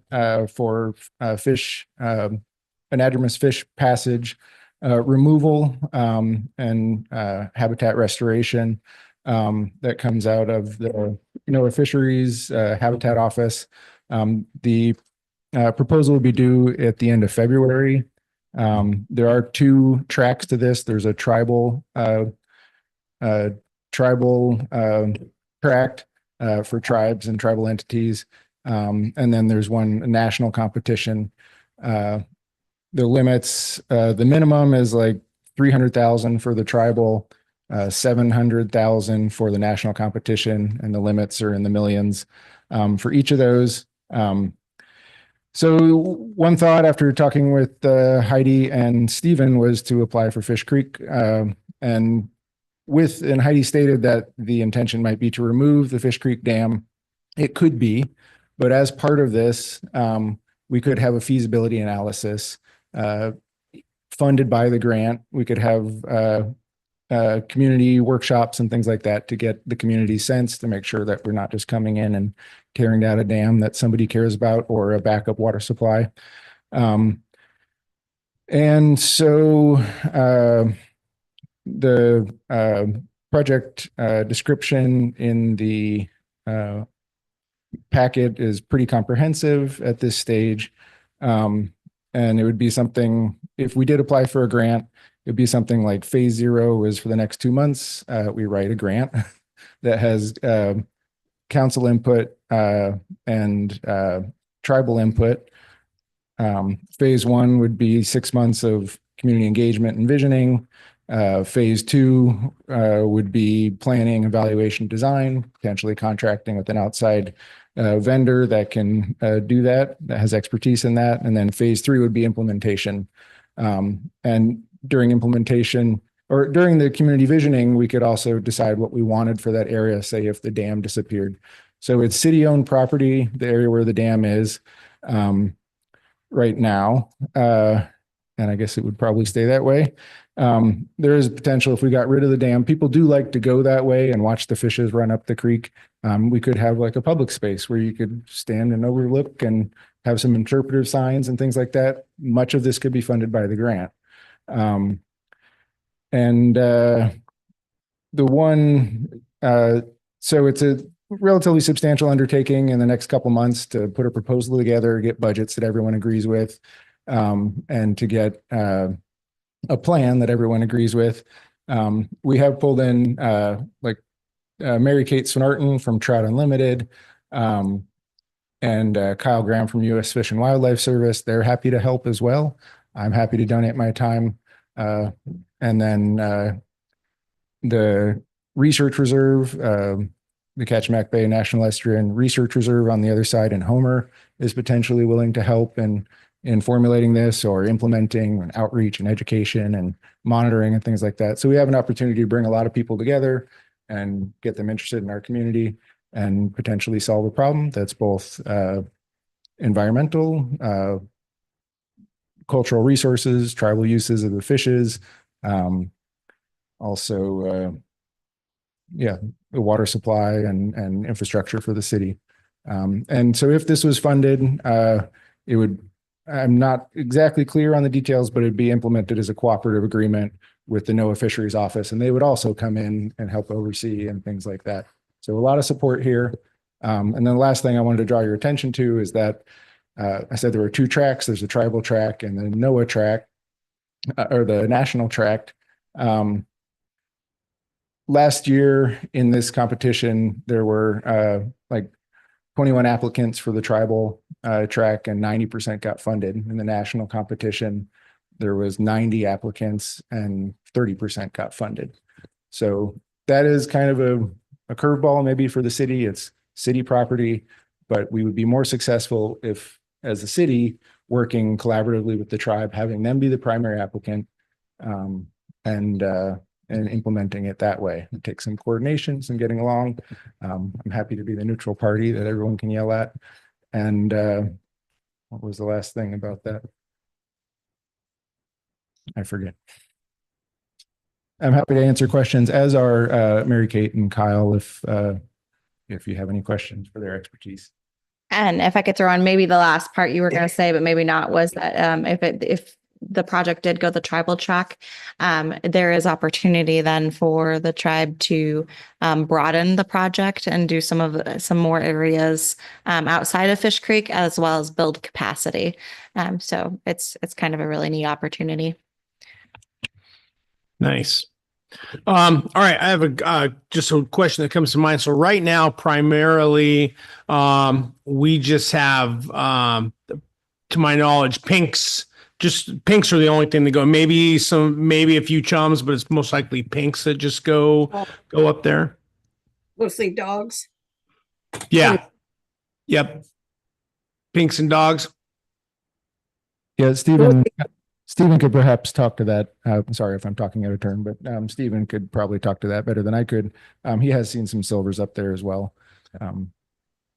Speaker 3: for fish, anadromous fish passage removal and habitat restoration that comes out of the NOAA Fisheries Habitat Office. The proposal will be due at the end of February. There are two tracks to this. There's a tribal tract for tribes and tribal entities. And then there's one national competition. The limits, the minimum is like 300,000 for the tribal, 700,000 for the national competition, and the limits are in the millions for each of those. So one thought after talking with Heidi and Stephen was to apply for Fish Creek, and Heidi stated that the intention might be to remove the Fish Creek Dam. It could be, but as part of this, we could have a feasibility analysis funded by the grant. We could have community workshops and things like that to get the community sense, to make sure that we're not just coming in and tearing down a dam that somebody cares about or a backup water supply. And so the project description in the packet is pretty comprehensive at this stage. And it would be something, if we did apply for a grant, it'd be something like phase 0 is for the next 2 months. We write a grant that has council input and tribal input. Phase 1 would be 6 months of community engagement and visioning. Phase 2 would be planning, evaluation, design, potentially contracting with an outside vendor that can do that has expertise in that. And then phase 3 would be implementation. And during implementation, or during the community visioning, we could also decide what we wanted for that area, say if the dam disappeared. So it's city-owned property, the area where the dam is right now. And I guess it would probably stay that way. There is potential if we got rid of the dam. People do like to go that way and watch the fishes run up the creek. We could have like a public space where you could stand and overlook and have some interpretive signs and things like that. Much of this could be funded by the grant. So it's a relatively substantial undertaking in the next couple months to put a proposal together, get budgets that everyone agrees with, and to get a plan that everyone agrees with. We have pulled in Mary Kate Swinarton from Trout Unlimited, and Kyle Graham from U.S. Fish and Wildlife Service. They're happy to help as well. I'm happy to donate my time. And then the Research Reserve, the Kachemak Bay National Estuarine Research Reserve on the other side in Homer is potentially willing to help in formulating this or implementing and outreach and education and monitoring and things like that. So we have an opportunity to bring a lot of people together and get them interested in our community and potentially solve a problem that's both environmental, cultural resources, tribal uses of the fishes, also, the water supply and infrastructure for the city. And so if this was funded, it would, I'm not exactly clear on the details, but it'd be implemented as a cooperative agreement with the NOAA Fisheries Office, and they would also come in and help oversee and things like that. So a lot of support here. And then the last thing I wanted to draw your attention to is that I said there were two tracks. There's a tribal track and the NOAA track, or the national tract. Last year in this competition, there were 21 applicants for the tribal track and 90% got funded. In the national competition, there was 90 applicants and 30% got funded. So that is kind of a curveball maybe for the city. It's city property, but we would be more successful if, as a city, working collaboratively with the tribe, having them be the primary applicant, and implementing it that way. It takes some coordination, some getting along. I'm happy to be the neutral party that everyone can yell at. And what was the last thing about that? I forget. I'm happy to answer questions, as are Mary Kate and Kyle, if you have any questions for their expertise.
Speaker 7: And if I could throw on maybe the last part you were going to say, but maybe not, was that if the project did go the tribal track, there is opportunity then for the tribe to broaden the project and do some more areas outside of Fish Creek, as well as build capacity. So it's kind of a really neat opportunity.
Speaker 1: Nice. All right. I have just a question that comes to mind. So right now, primarily, we just have, to my knowledge, pinks. Just pinks are the only thing that go. Maybe a few chums, but it's most likely pinks that just go up there.
Speaker 5: Mostly dogs.
Speaker 1: Yeah. Yep. Pinks and dogs.
Speaker 3: Yeah, Stephen could perhaps talk to that. I'm sorry if I'm talking out of turn, but Stephen could probably talk to that better than I could. He has seen some silvers up there as well.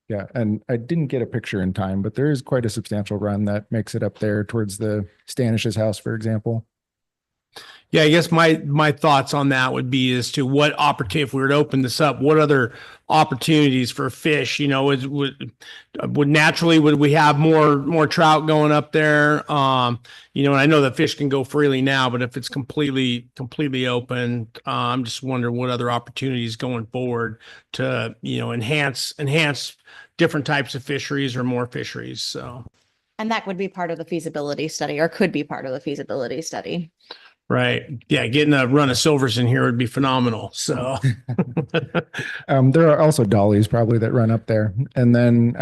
Speaker 3: Yeah, and I didn't get a picture in time, but there is quite a substantial run that makes it up there towards the Standish's house, for example.
Speaker 1: Yeah, I guess my thoughts on that would be as to what opportunity, if we were to open this up, what other opportunities for fish, would we have more trout going up there? And I know that fish can go freely now, but if it's completely open, I'm just wondering what other opportunities going forward to, enhance different types of fisheries or more fisheries. So.
Speaker 7: And that would be part of the feasibility study, or could be part of the feasibility study.
Speaker 1: Right. Yeah. Getting a run of silvers in here would be phenomenal. So
Speaker 3: there are also dollies probably that run up there. And then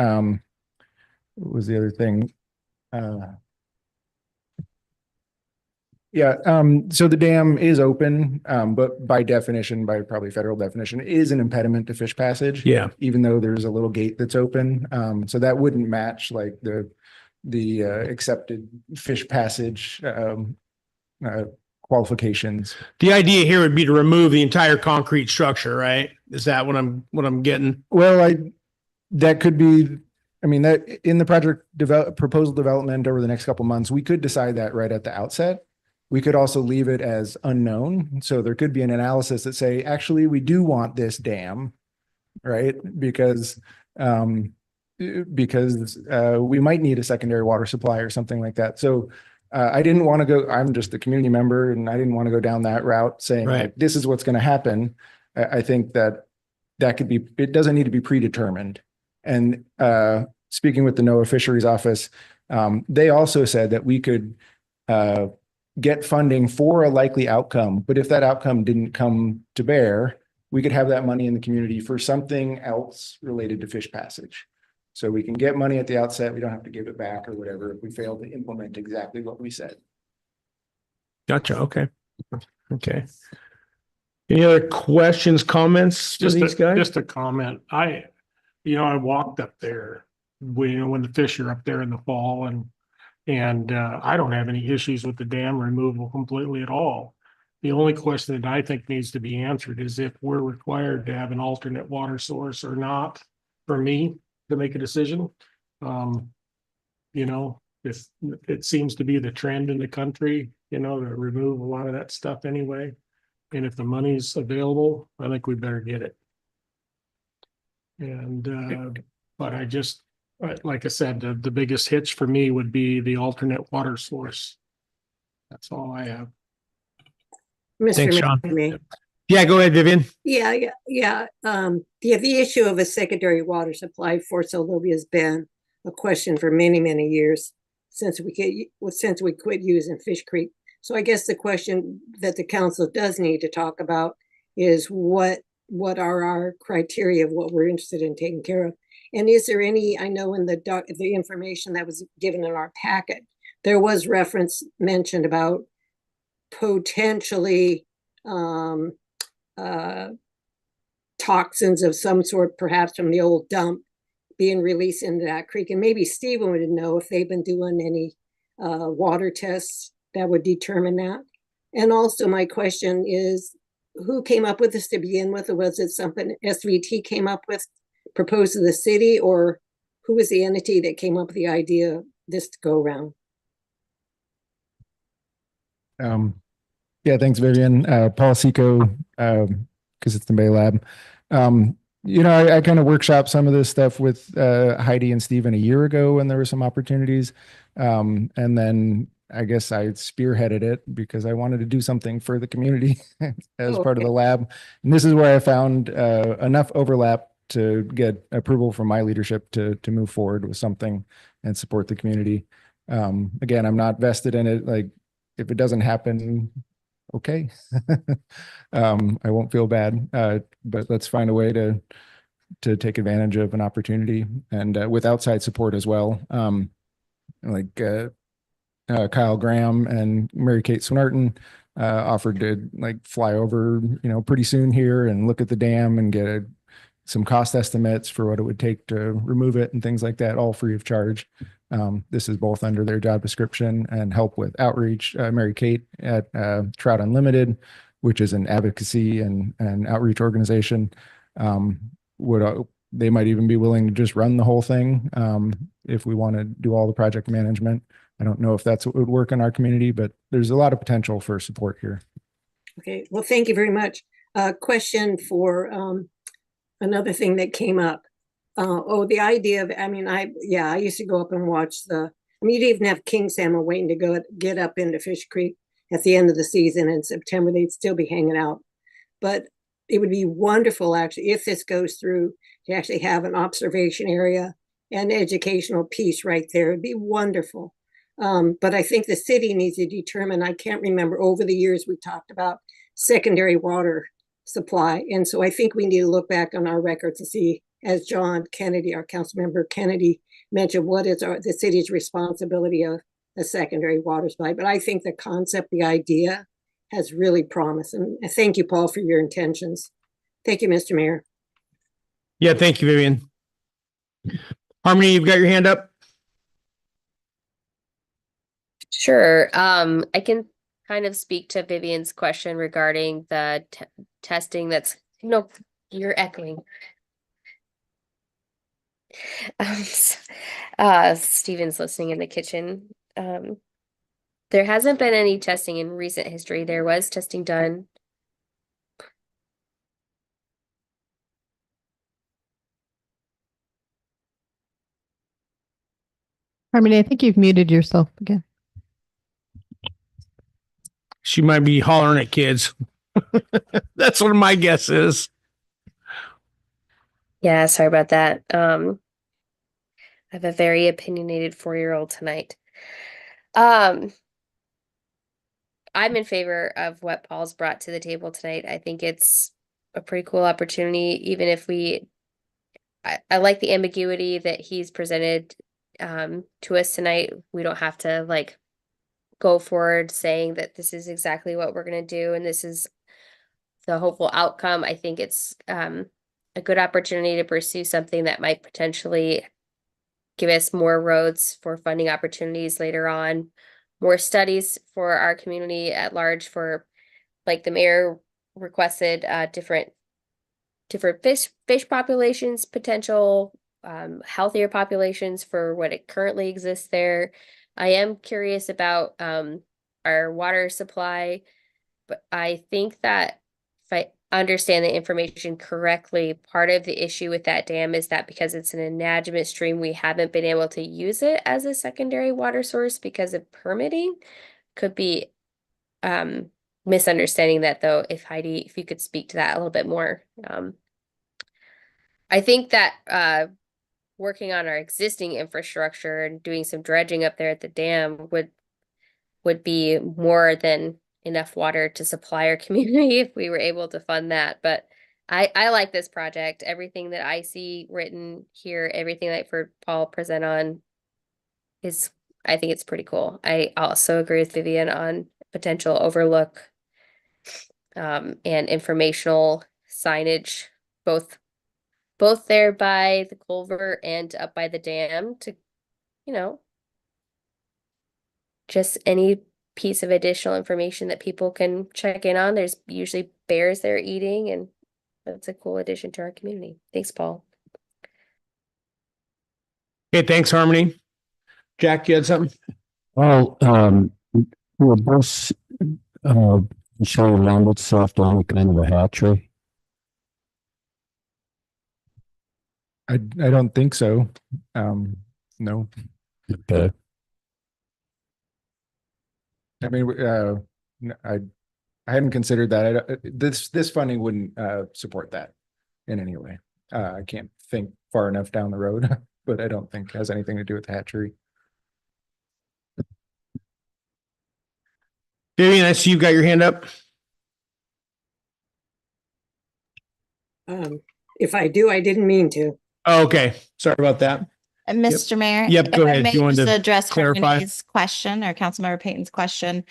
Speaker 3: what was the other thing? So the dam is open, but by definition, by probably federal definition, is an impediment to fish passage.
Speaker 1: Yeah.
Speaker 3: Even though there's a little gate that's open. So that wouldn't match like the accepted fish passage qualifications.
Speaker 1: The idea here would be to remove the entire concrete structure, right? Is that what I'm getting?
Speaker 3: Well, that could be, I mean, that in the project proposal development over the next couple of months, we could decide that right at the outset. We could also leave it as unknown. So there could be an analysis that say, actually, we do want this dam, right? Because we might need a secondary water supply or something like that. So I didn't want to go, I'm just a community member and I didn't want to go down that route saying
Speaker 1: Right.
Speaker 3: like, this is what's going to happen. I think that could be, it doesn't need to be predetermined. And speaking with the NOAA Fisheries Office, they also said that we could get funding for a likely outcome, but if that outcome didn't come to bear, we could have that money in the community for something else related to fish passage. So we can get money at the outset. We don't have to give it back or whatever if we fail to implement exactly what we said.
Speaker 1: Gotcha. Okay. Okay. Any other questions, comments for these guys?
Speaker 11: Just a comment. I walked up there when the fish are up there in the fall and I don't have any issues with the dam removal completely at all. The only question that I think needs to be answered is if we're required to have an alternate water source or not for me to make a decision. If it seems to be the trend in the country, to remove a lot of that stuff anyway. And if the money's available, I think we better get it. And, but I just, like I said, the biggest hitch for me would be the alternate water source. That's all I have.
Speaker 1: Thanks,
Speaker 5: Mr.
Speaker 1: Sean.
Speaker 5: Mayor.
Speaker 1: Yeah, go ahead, Vivian.
Speaker 5: Yeah. The issue of a secondary water supply for Seldovia has been a question for many, many years since we quit using Fish Creek. So I guess the question that the council does need to talk about is what are our criteria of what we're interested in taking care of? And is there any, I know in the information that was given in our packet, there was reference mentioned about potentially toxins of some sort, perhaps from the old dump, being released into that creek. And maybe Stephen would know if they've been doing any water tests that would determine that. And also my question is, who came up with this to begin with? Or was it something SVT came up with, proposed to the city, or who was the entity that came up with the idea of this to go around?
Speaker 3: Yeah, thanks, Vivian. Paul Seco, because it's the Bay Lab. I kind of workshopped some of this stuff with Heidi and Stephen a year ago when there were some opportunities. And then I guess I spearheaded it because I wanted to do something for the community as part of the lab. And this is where I found enough overlap to get approval from my leadership to move forward with something and support the community. Again, I'm not vested in it. Like, if it doesn't happen, okay. I won't feel bad, but let's find a way to take advantage of an opportunity and with outside support as well. Kyle Graham and Mary Kate Swinarton offered to fly over, pretty soon here and look at the dam and get some cost estimates for what it would take to remove it and things like that, all free of charge. This is both under their job description and help with outreach. Mary Kate at Trout Unlimited, which is an advocacy and outreach organization, they might even be willing to just run the whole thing if we want to do all the project management. I don't know if that's what would work in our community, but there's a lot of potential for support here.
Speaker 5: Okay, well, thank you very much. Question for another thing that came up. The idea of, I used to go up and watch you'd even have king salmon waiting to get up into Fish Creek at the end of the season in September. They'd still be hanging out. But it would be wonderful, actually, if this goes through, to actually have an observation area and educational piece right there. It'd be wonderful. But I think the city needs to determine, I can't remember, over the years we talked about secondary water supply. And so I think we need to look back on our records to see, as John Kennedy, our council member Kennedy, mentioned, what is the city's responsibility of a secondary water supply. But I think the concept, the idea has really promise. And thank you, Paul, for your intentions. Thank you, Mr. Mayor.
Speaker 1: Yeah, thank you, Vivian. Harmony, you've got your hand up.
Speaker 6: Sure. I can kind of speak to Vivian's question regarding the testing that's, no, you're echoing. Steven's listening in the kitchen. There hasn't been any testing in recent history. There was testing done.
Speaker 10: Harmony, I think you've muted yourself again.
Speaker 1: She might be hollering at kids. That's what my guess is.
Speaker 6: Yeah, sorry about that. I have a very opinionated 4-year-old tonight. I'm in favor of what Paul's brought to the table tonight. I think it's a pretty cool opportunity, even if I like the ambiguity that he's presented to us tonight. We don't have to like go forward saying that this is exactly what we're going to do and this is the hopeful outcome. I think it's a good opportunity to pursue something that might potentially give us more roads for funding opportunities later on, more studies for our community at large, for like the mayor requested different fish populations, potential healthier populations for what it currently exists there. I am curious about our water supply, but I think that if I understand the information correctly, part of the issue with that dam is that because it's an inanimate stream, we haven't been able to use it as a secondary water source because of permitting. Could be misunderstanding that though. If Heidi, if you could speak to that a little bit more. I think that working on our existing infrastructure and doing some dredging up there at the dam would be more than enough water to supply our community if we were able to fund that. But I like this project. Everything that I see written here, everything that I've heard Paul present on is, I think it's pretty cool. I also agree with Vivian on potential overlook and informational signage, both there by the culvert and up by the dam to, just any piece of additional information that people can check in on. There's usually bears there eating, and that's a cool addition to our community. Thanks, Paul.
Speaker 1: Okay, thanks, Harmony. Jack, you had something?
Speaker 8: Well, we're both showing landed soft on kind of a hatchery.
Speaker 3: I don't think so. No.
Speaker 8: Okay.
Speaker 3: I mean, I hadn't considered that. This funding wouldn't support that in any way. I can't think far enough down the road, but I don't think it has anything to do with the hatchery.
Speaker 1: Vivian, I see you've got your hand up.
Speaker 5: If I do, I didn't mean to.
Speaker 1: Oh, okay. Sorry about that.
Speaker 7: And Mr. Mayor.
Speaker 1: Yep, go
Speaker 7: if I
Speaker 1: ahead.
Speaker 7: may
Speaker 1: You wanted
Speaker 7: just
Speaker 1: to
Speaker 7: address
Speaker 1: clarify?
Speaker 7: Harmony's question or Councilmember Payton's question.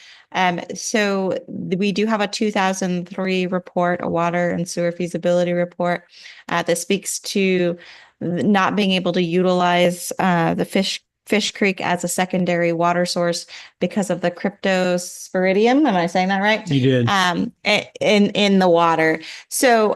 Speaker 7: So we do have a 2003 report, a water and sewer feasibility report that speaks to not being able to utilize the Fish Creek as a secondary water source because of the cryptosporidium. Am I saying that right?
Speaker 1: You did.
Speaker 7: In the water. So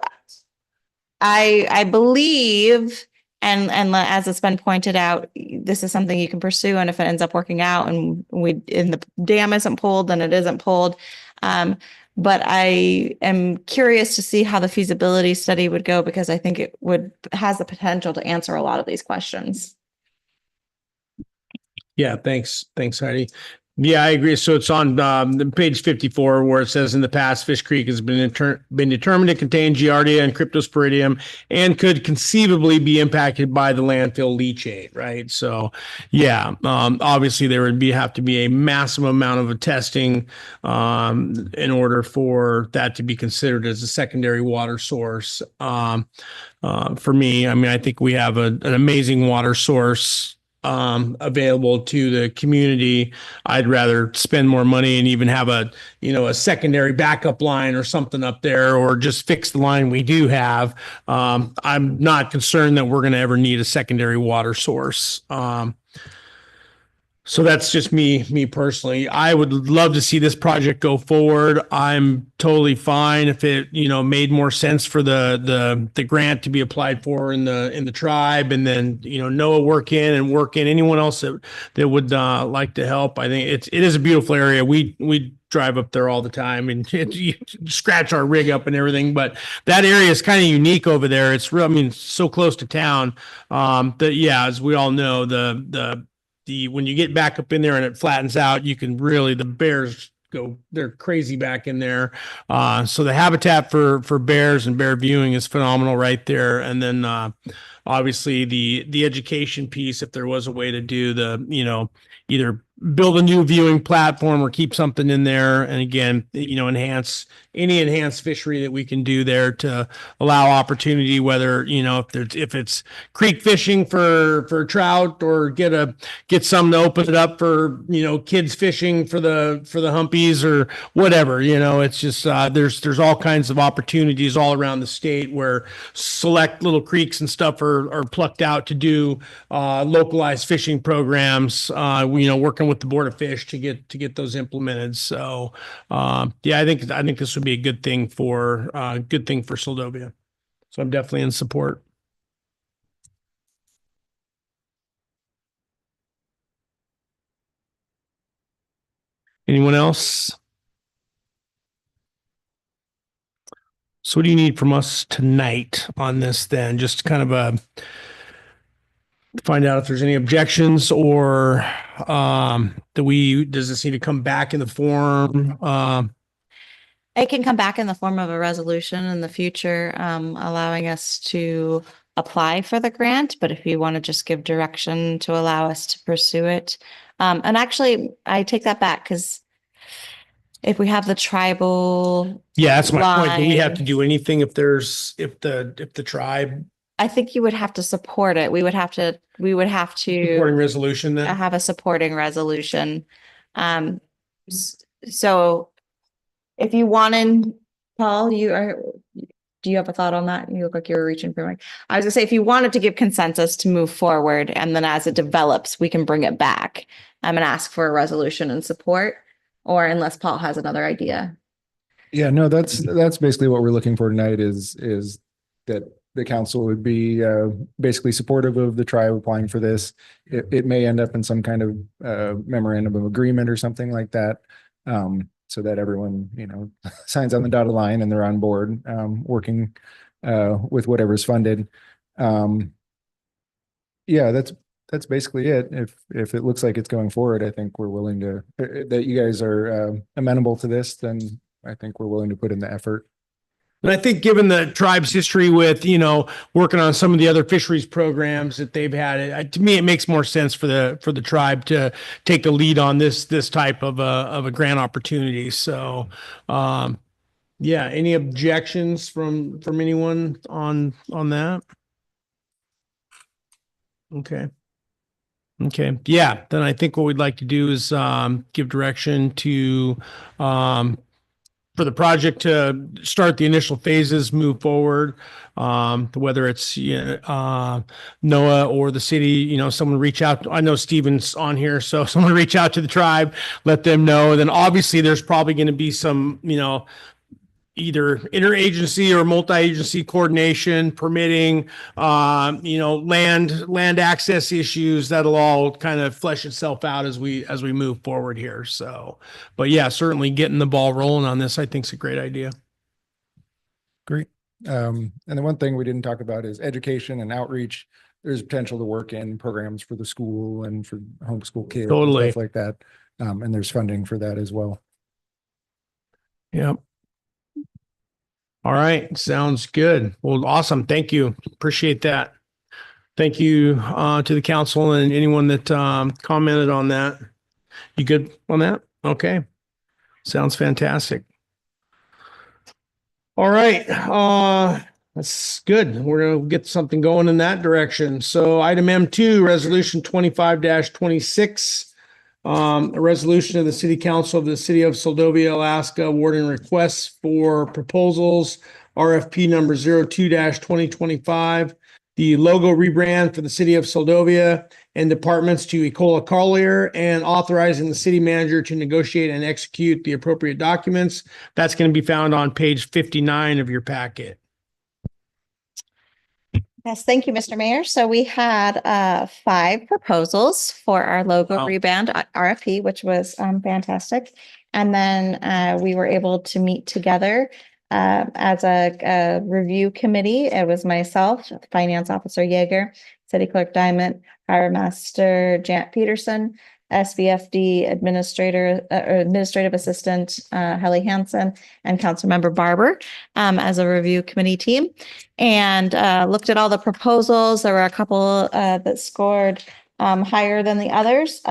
Speaker 7: I believe, and as it's been pointed out, this is something you can pursue, and if it ends up working out and the dam isn't pulled, then it isn't pulled. But I am curious to see how the feasibility study would go, because I think it has the potential to answer a lot of these questions.
Speaker 1: Yeah, thanks. Thanks, Heidi. Yeah, I agree. So it's on page 54 where it says in the past, Fish Creek has been determined to contain Giardia and cryptosporidium and could conceivably be impacted by the landfill leachate, right? So yeah, obviously there would have to be a massive amount of testing in order for that to be considered as a secondary water source. For me, I mean, I think we have an amazing water source available to the community. I'd rather spend more money and even have a secondary backup line or something up there, or just fix the line we do have. I'm not concerned that we're going to ever need a secondary water source. So that's just me personally. I would love to see this project go forward. I'm totally fine if it, made more sense for the grant to be applied for in the tribe, and then, Noah work in anyone else that would like to help. I think it is a beautiful area. We drive up there all the time, and you scratch our rig up and everything, but that area is kind of unique over there. It's real, I mean, so close to town. As we all know, the when you get back up in there and it flattens out, you can really, the bears they're crazy back in there. So the habitat for bears and bear viewing is phenomenal right there. And then obviously the education piece, if there was a way to do either build a new viewing platform or keep something in there, and again, enhance any enhanced fishery that we can do there to allow opportunity, whether if it's creek fishing for trout, or get some to open it up for kids fishing for the humpies or whatever. It's just there's all kinds of opportunities all around the state where select little creeks and stuff are plucked out to do localized fishing programs. Working with the Board of Fish to get those implemented. So I think this would be a good thing for Seldovia. So I'm definitely in support. Anyone else? So what do you need from us tonight on this then? Just kind of find out if there's any objections, or does this need to come back in the form?
Speaker 7: It can come back in the form of a resolution in the future, allowing us to apply for the grant. But if you want to just give direction to allow us to pursue it. And actually, I take that back, because if we have the tribal.
Speaker 1: Yeah, that's my point. Do we have to
Speaker 7: line,
Speaker 1: do anything if the tribe
Speaker 7: I think you would have to support it. We would have to
Speaker 1: supporting resolution then?
Speaker 7: have a supporting resolution. So if you wanted, Paul, do you have a thought on that? You look like you were reaching for Mike. I was gonna say, if you wanted to give consensus to move forward, and then as it develops, we can bring it back. I'm gonna ask for a resolution and support, or unless Paul has another idea.
Speaker 3: Yeah, no, that's basically what we're looking for tonight is that the council would be basically supportive of the tribe applying for this. It may end up in some kind of memorandum of agreement or something like that. So that everyone, signs on the dotted line and they're on board, working with whatever's funded. That's basically it. If it looks like it's going forward, I think we're willing to, that you guys are amenable to this, then I think we're willing to put in the effort.
Speaker 1: And I think given the tribe's history with, working on some of the other fisheries programs that they've had, to me, it makes more sense for the tribe to take the lead on this type of a grant opportunity. So, any objections from anyone on that? Okay. Yeah, then I think what we'd like to do is give direction to for the project to start the initial phases, move forward, whether it's NOAA or the city, someone reach out. I know Steven's on here, so someone reach out to the tribe, let them know. And then obviously there's probably going to be some, either interagency or multi-agency coordination, permitting, land access issues. That'll all kind of flesh itself out as we move forward here. So, but yeah, certainly getting the ball rolling on this, I think, is a great idea.
Speaker 3: Great. And the one thing we didn't talk about is education and outreach. There's potential to work in programs for the school and for homeschool kids and stuff like that. And there's funding for that as well.
Speaker 1: Yep. All right. Sounds good. Well, awesome. Thank you. Appreciate that. Thank you to the council and anyone that commented on that. You good on that? Okay. Sounds fantastic. All right. That's good. We're going to get something going in that direction. So item M2, resolution 25-26. A resolution of the City Council of the City of Seldovia, Alaska, awarding requests for proposals, RFP number 02-2025. the logo rebrand for the city of Seldovia and departments to Ecola Collier, and authorizing the city manager to negotiate and execute the appropriate documents. That's going to be found on page 59 of your packet.
Speaker 7: Yes, thank you, Mr. Mayor. So we had 5 proposals for our logo
Speaker 1: Wow.
Speaker 7: rebrand RFP, which was fantastic. And then we were able to meet together as a review committee. It was myself, Finance Officer Yeager, City Clerk Diamond, Harbor Master Janet Peterson, SVFD Administrative Assistant Helly Hansen, and Councilmember Barber as a review committee team, and looked at all the proposals. There were a couple that scored higher than the others,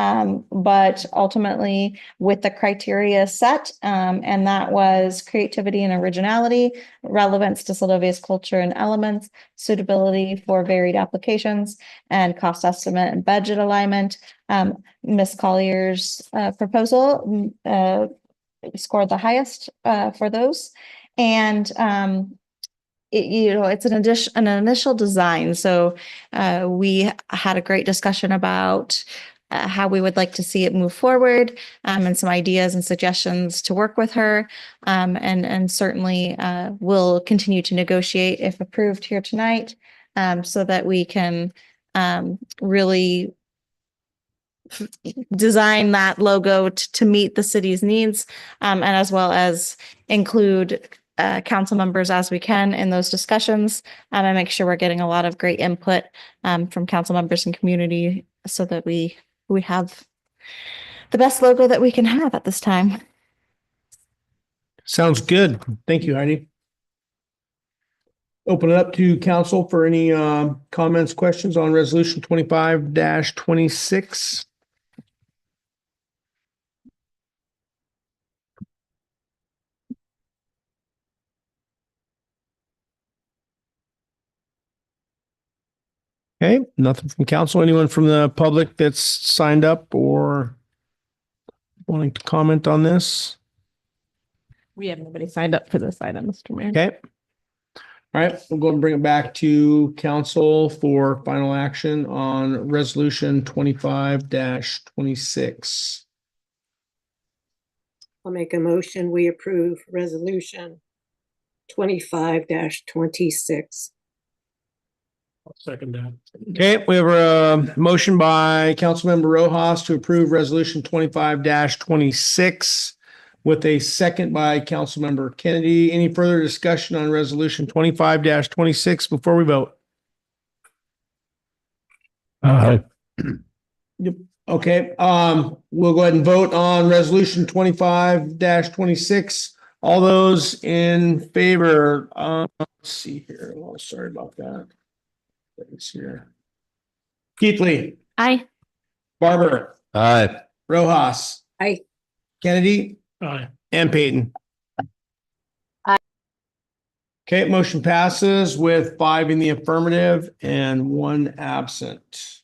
Speaker 7: but ultimately with the criteria set, and that was creativity and originality, relevance to Seldovia's culture and elements, suitability for varied applications, and cost estimate and budget alignment. Ms. Collier's proposal scored the highest for those. And it's an initial design. So we had a great discussion about how we would like to see it move forward, and some ideas and suggestions to work with her. And certainly we'll continue to negotiate if approved here tonight, so that we can really design that logo to meet the city's needs, and as well as include council members as we can in those discussions, and make sure we're getting a lot of great input from council members and community, so that we have the best logo that we can have at this time.
Speaker 1: Sounds good. Thank you, Heidi. Open it up to council for any comments, questions on resolution 25-26. Okay, nothing from council. Anyone from the public that's signed up or wanting to comment on this?
Speaker 10: We have nobody signed up for this item, Mr. Mayor.
Speaker 1: Okay. All right, we'll go and bring it back to council for final action on resolution 25-26.
Speaker 5: I'll make a motion. We approve resolution 25-26.
Speaker 11: I'll second that.
Speaker 1: Okay, we have a motion by Councilmember Rojas to approve resolution 25-26 with a second by Councilmember Kennedy. Any further discussion on resolution 25-26 before we vote?
Speaker 8: Aye.
Speaker 1: Yep. Okay, we'll go ahead and vote on resolution 25-26. All those in favor, let's see here. Oh, sorry about that. Let's see here. Keithley,
Speaker 2: Aye.
Speaker 1: Barber,
Speaker 8: Aye.
Speaker 1: Rojas.
Speaker 5: Aye.
Speaker 1: Kennedy.
Speaker 11: Aye.
Speaker 1: And Peyton.
Speaker 5: Aye.
Speaker 1: Okay, motion passes with 5 in the affirmative and 1 absent.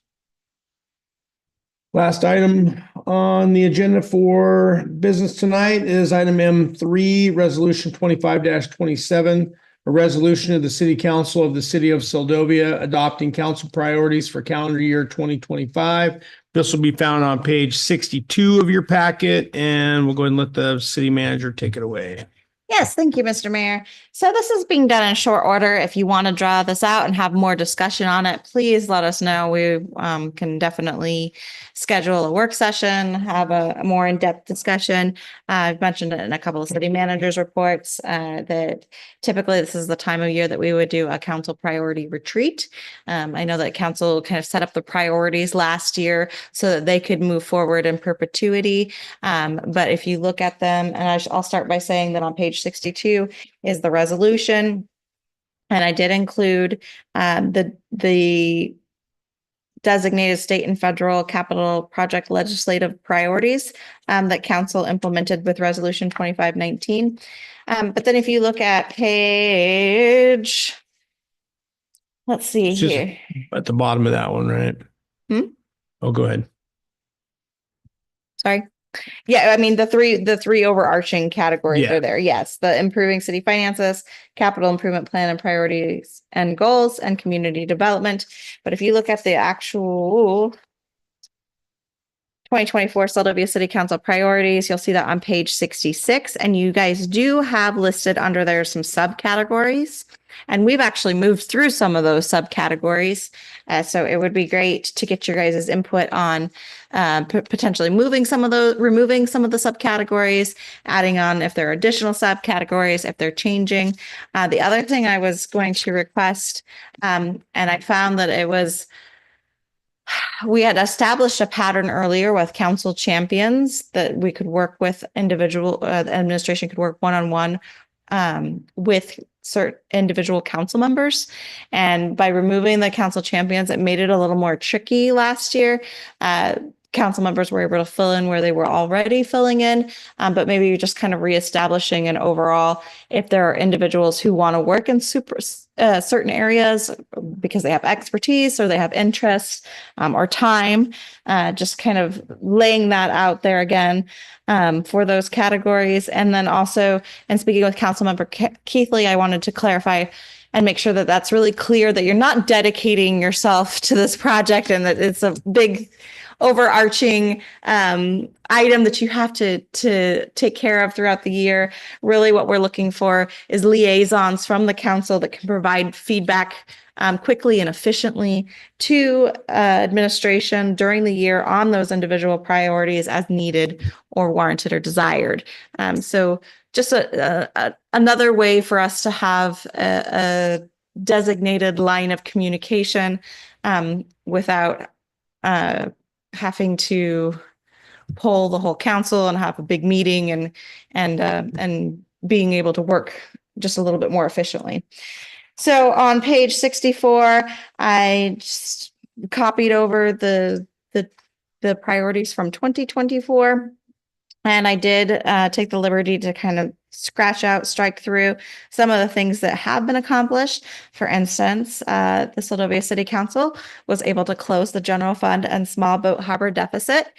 Speaker 1: Last item on the agenda for business tonight is item M3, resolution 25-27, a resolution of the City Council of the City of Seldovia adopting council priorities for calendar year 2025. This will be found on page 62 of your packet, and we'll go ahead and let the city manager take it away.
Speaker 7: Yes, thank you, Mr. Mayor. So this is being done in short order. If you want to draw this out and have more discussion on it, please let us know. We can definitely schedule a work session, have a more in-depth discussion. I've mentioned it in a couple of city managers' reports that typically this is the time of year that we would do a council priority retreat. I know that council kind of set up the priorities last year so that they could move forward in perpetuity. But if you look at them, and I'll start by saying that on page 62 is the resolution. And I did include the designated state and federal capital project legislative priorities that council implemented with resolution 2519. But then if you look at page, let's see
Speaker 1: It's just
Speaker 7: here.
Speaker 1: at the bottom of that one, right?
Speaker 7: Hmm?
Speaker 1: Oh, go ahead.
Speaker 7: Sorry. Yeah, I mean, the three overarching categories
Speaker 1: Yeah.
Speaker 7: are there. Yes, the improving city finances, capital improvement plan and priorities and goals, and community development. But if you look at the actual 2024 Seldovia City Council priorities, you'll see that on page 66, and you guys do have listed under there some subcategories. And we've actually moved through some of those subcategories. So it would be great to get your guys' input on potentially removing some of the subcategories, adding on if there are additional subcategories, if they're changing. The other thing I was going to request, and I found that we had established a pattern earlier with council champions that we could work with the administration could work one-on-one with certain individual council members. And by removing the council champions, it made it a little more tricky last year. Council members were able to fill in where they were already filling in, but maybe just kind of reestablishing an overall, if there are individuals who want to work in certain areas because they have expertise or they have interest or time, just kind of laying that out there again for those categories. And then also, and speaking with Councilmember Keithley, I wanted to clarify and make sure that that's really clear that you're not dedicating yourself to this project and that it's a big overarching item that you have to take care of throughout the year. Really what we're looking for is liaisons from the council that can provide feedback quickly and efficiently to administration during the year on those individual priorities as needed or warranted or desired. So just another way for us to have a designated line of communication without having to poll the whole council and have a big meeting and being able to work just a little bit more efficiently. So on page 64, I just copied over the priorities from 2024. And I did take the liberty to kind of strike through some of the things that have been accomplished. For instance, the Seldovia City Council was able to close the general fund and small boat harbor deficit.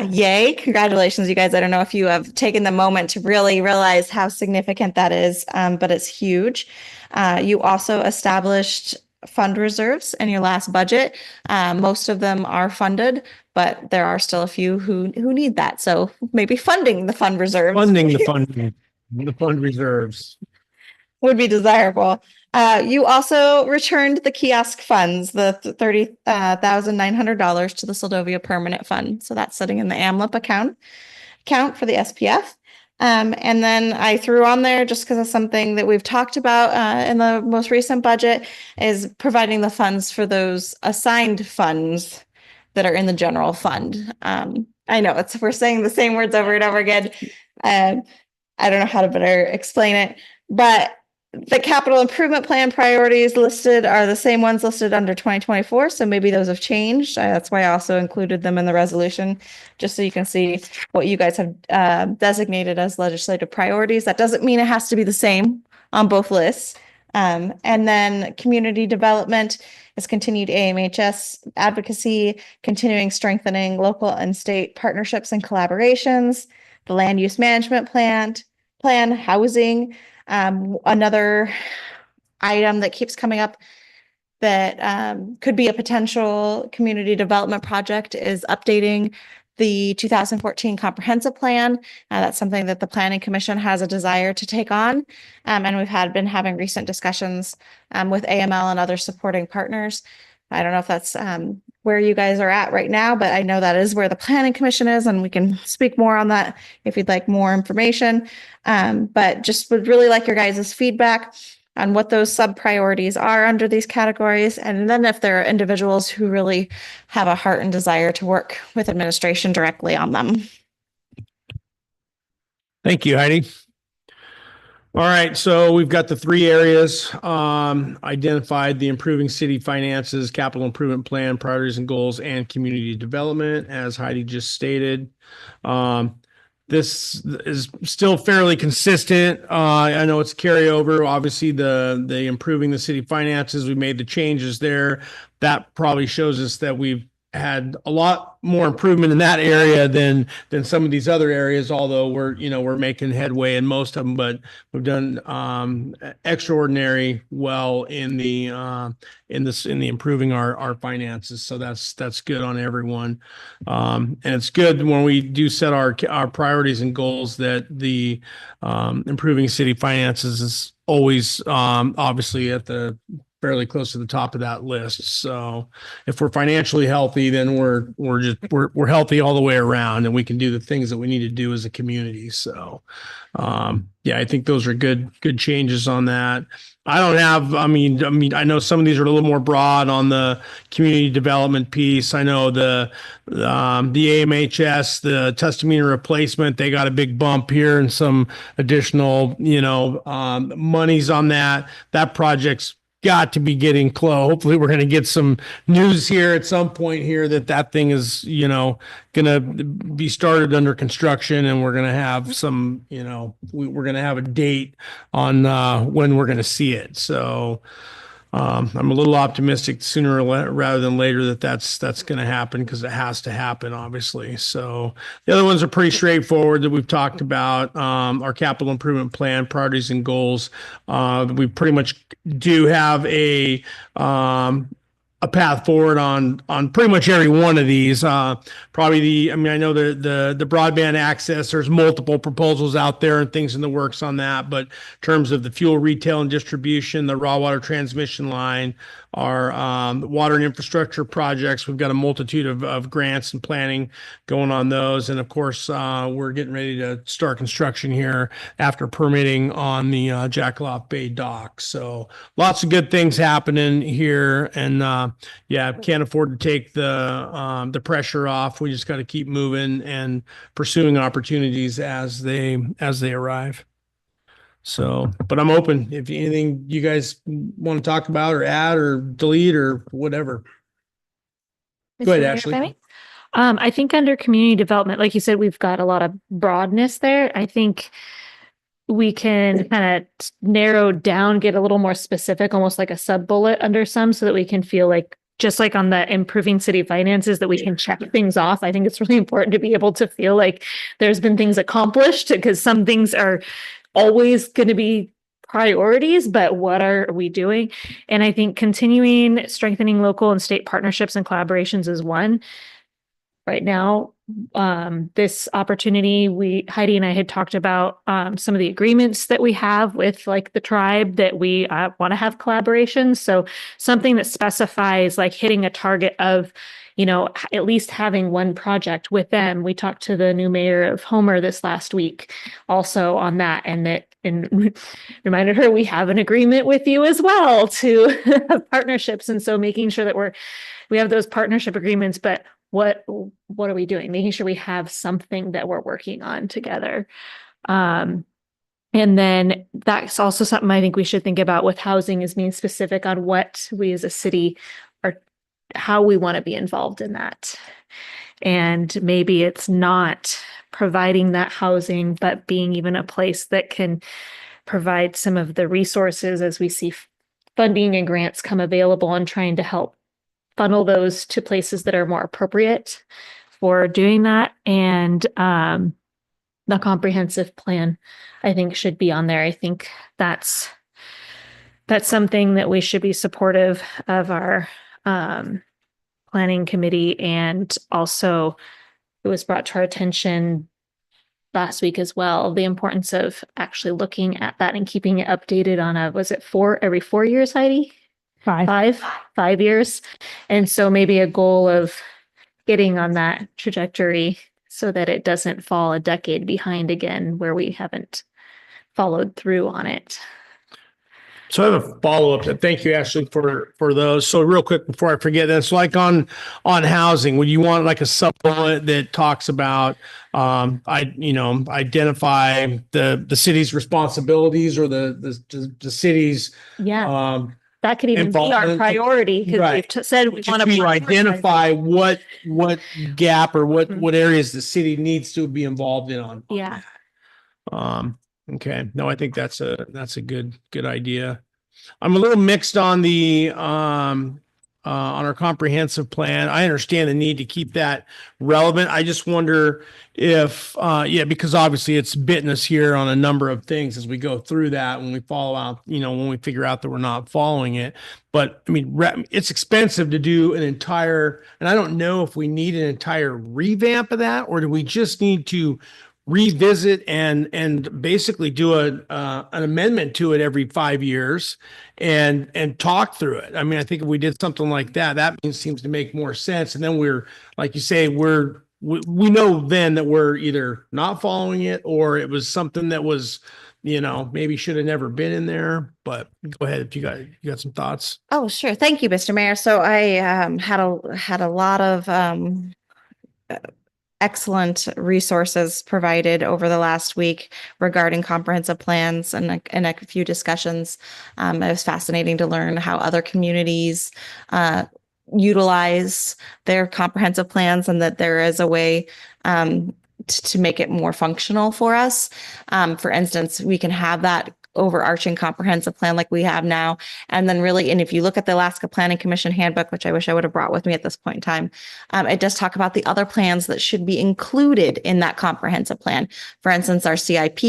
Speaker 7: Yay, congratulations, you guys. I don't know if you have taken the moment to really realize how significant that is, but it's huge. You also established fund reserves in your last budget. Most of them are funded, but there are still a few who need that. So maybe funding the fund reserves.
Speaker 1: The fund reserves
Speaker 7: would be desirable. You also returned the kiosk funds, the $30,900 to the Seldovia Permanent Fund. So that's sitting in the AMLIP account for the SPF. And then I threw on there, just because of something that we've talked about in the most recent budget, is providing the funds for those assigned funds that are in the general fund. I know we're saying the same words over and over again. I don't know how to better explain it, but the capital improvement plan priorities listed are the same ones listed under 2024. So maybe those have changed. That's why I also included them in the resolution, just so you can see what you guys have designated as legislative priorities. That doesn't mean it has to be the same on both lists. And then community development is continued AMHS advocacy, continuing strengthening local and state partnerships and collaborations, the land use management plan, housing. Another item that keeps coming up that could be a potential community development project is updating the 2014 comprehensive plan. That's something that the Planning Commission has a desire to take on. And we've been having recent discussions with AML and other supporting partners. I don't know if that's where you guys are at right now, but I know that is where the Planning Commission is, and we can speak more on that if you'd like more information. But just would really like your guys' feedback on what those sub priorities are under these categories. And then if there are individuals who really have a heart and desire to work with administration directly on them.
Speaker 1: Thank you, Heidi. All right, so we've got the three areas identified: the improving city finances, capital improvement plan, priorities and goals, and community development, as Heidi just stated. This is still fairly consistent. I know it's carryover. Obviously, the improving the city finances, we made the changes there. That probably shows us that we've had a lot more improvement in that area than some of these other areas, although we're making headway in most of them, but we've done extraordinary well in the improving our finances. So that's good on everyone. And it's good when we do set our priorities and goals that the improving city finances is always obviously at the fairly close to the top of that list. So if we're financially healthy, then we're healthy all the way around, and we can do the things that we need to do as a community. So yeah, I think those are good changes on that. I mean, I know some of these are a little more broad on the community development piece. I know the AMHS, the test-meter replacement, they got a big bump here and some additional, monies on that. That project's got to be getting close. Hopefully we're going to get some news here at some point here that thing is, going to be started under construction, and we're going to have some, we're going to have a date on when we're going to see it. So I'm a little optimistic sooner rather than later that's going to happen, because it has to happen, obviously. So the other ones are pretty straightforward that we've talked about. Our capital improvement plan, priorities and goals. We pretty much do have a path forward on pretty much every one of these. Probably I know the broadband access, there's multiple proposals out there and things in the works on that. But in terms of the fuel retail and distribution, the raw water transmission line, our water and infrastructure projects, we've got a multitude of grants and planning going on those. And of course, we're getting ready to start construction here after permitting on the Jackalope Bay dock. So lots of good things happening here. And yeah, can't afford to take the pressure off. We just got to keep moving and pursuing opportunities as they arrive. So, but I'm open if anything you guys want to talk about or add or delete or whatever. Go ahead, Ashley.
Speaker 2: I think under community development, like you said, we've got a lot of broadness there. I think we can kind of narrow down, get a little more specific, almost like a sub bullet under some, so that we can feel like, just like on the improving city finances, that we can check things off. I think it's really important to be able to feel like there's been things accomplished, because some things are always going to be priorities, but what are we doing? And I think continuing strengthening local and state partnerships and collaborations is one. Right now, this opportunity, Heidi and I had talked about some of the agreements that we have with like the tribe, that we want to have collaborations. So something that specifies like hitting a target of, at least having one project with them. We talked to the new mayor of Homer this last week also on that, and reminded her we have an agreement with you as well to have partnerships. And so making sure that we have those partnership agreements, but what are we doing? Making sure we have something that we're working on together. And then that's also something I think we should think about with housing, is being specific on what we as a city are, how we want to be involved in that. And maybe it's not providing that housing, but being even a place that can provide some of the resources as we see funding and grants come available, and trying to help funnel those to places that are more appropriate for doing that. And the comprehensive plan, I think, should be on there. I think that's something that we should be supportive of our planning committee. And also it was brought to our attention last week as well, the importance of actually looking at that and keeping it updated on every 4 years, Heidi? 5 years. And so maybe a goal of getting on that trajectory so that it doesn't fall a decade behind again, where we haven't followed through on it.
Speaker 1: So I have a follow-up. Thank you, Ashley, for those. So real quick before I forget, that's like on housing, would you want like a sub-bullet that talks about identify the city's responsibilities, or the city's
Speaker 2: that could even be our
Speaker 1: involvement?
Speaker 2: priority, because
Speaker 1: Right.
Speaker 2: we've said we want to
Speaker 1: identify what gap or what areas the city needs to be involved in on.
Speaker 2: Yeah.
Speaker 1: Okay. No, I think that's a good idea. I'm a little mixed on the on our comprehensive plan. I understand the need to keep that relevant. I just wonder if, yeah, because obviously it's bitten us here on a number of things as we go through that, when we follow out, when we figure out that we're not following it. But I mean, it's expensive to do an entire, and I don't know if we need an entire revamp of that, or do we just need to revisit and basically do an amendment to it every 5 years and talk through it. I mean, I think if we did something like that, seems to make more sense. And then we're, like you say, we know then that we're either not following it, or it was something that was, maybe should have never been in there. But go ahead if you got some thoughts.
Speaker 7: Oh, sure. Thank you, Mr. Mayor. So I had a lot of excellent resources provided over the last week regarding comprehensive plans and a few discussions. It was fascinating to learn how other communities utilize their comprehensive plans, and that there is a way to make it more functional for us. For instance, we can have that overarching comprehensive plan like we have now. And then really, and if you look at the Alaska Planning Commission handbook, which I wish I would have brought with me at this point in time, it does talk about the other plans that should be included in that comprehensive plan. For instance, our CIP,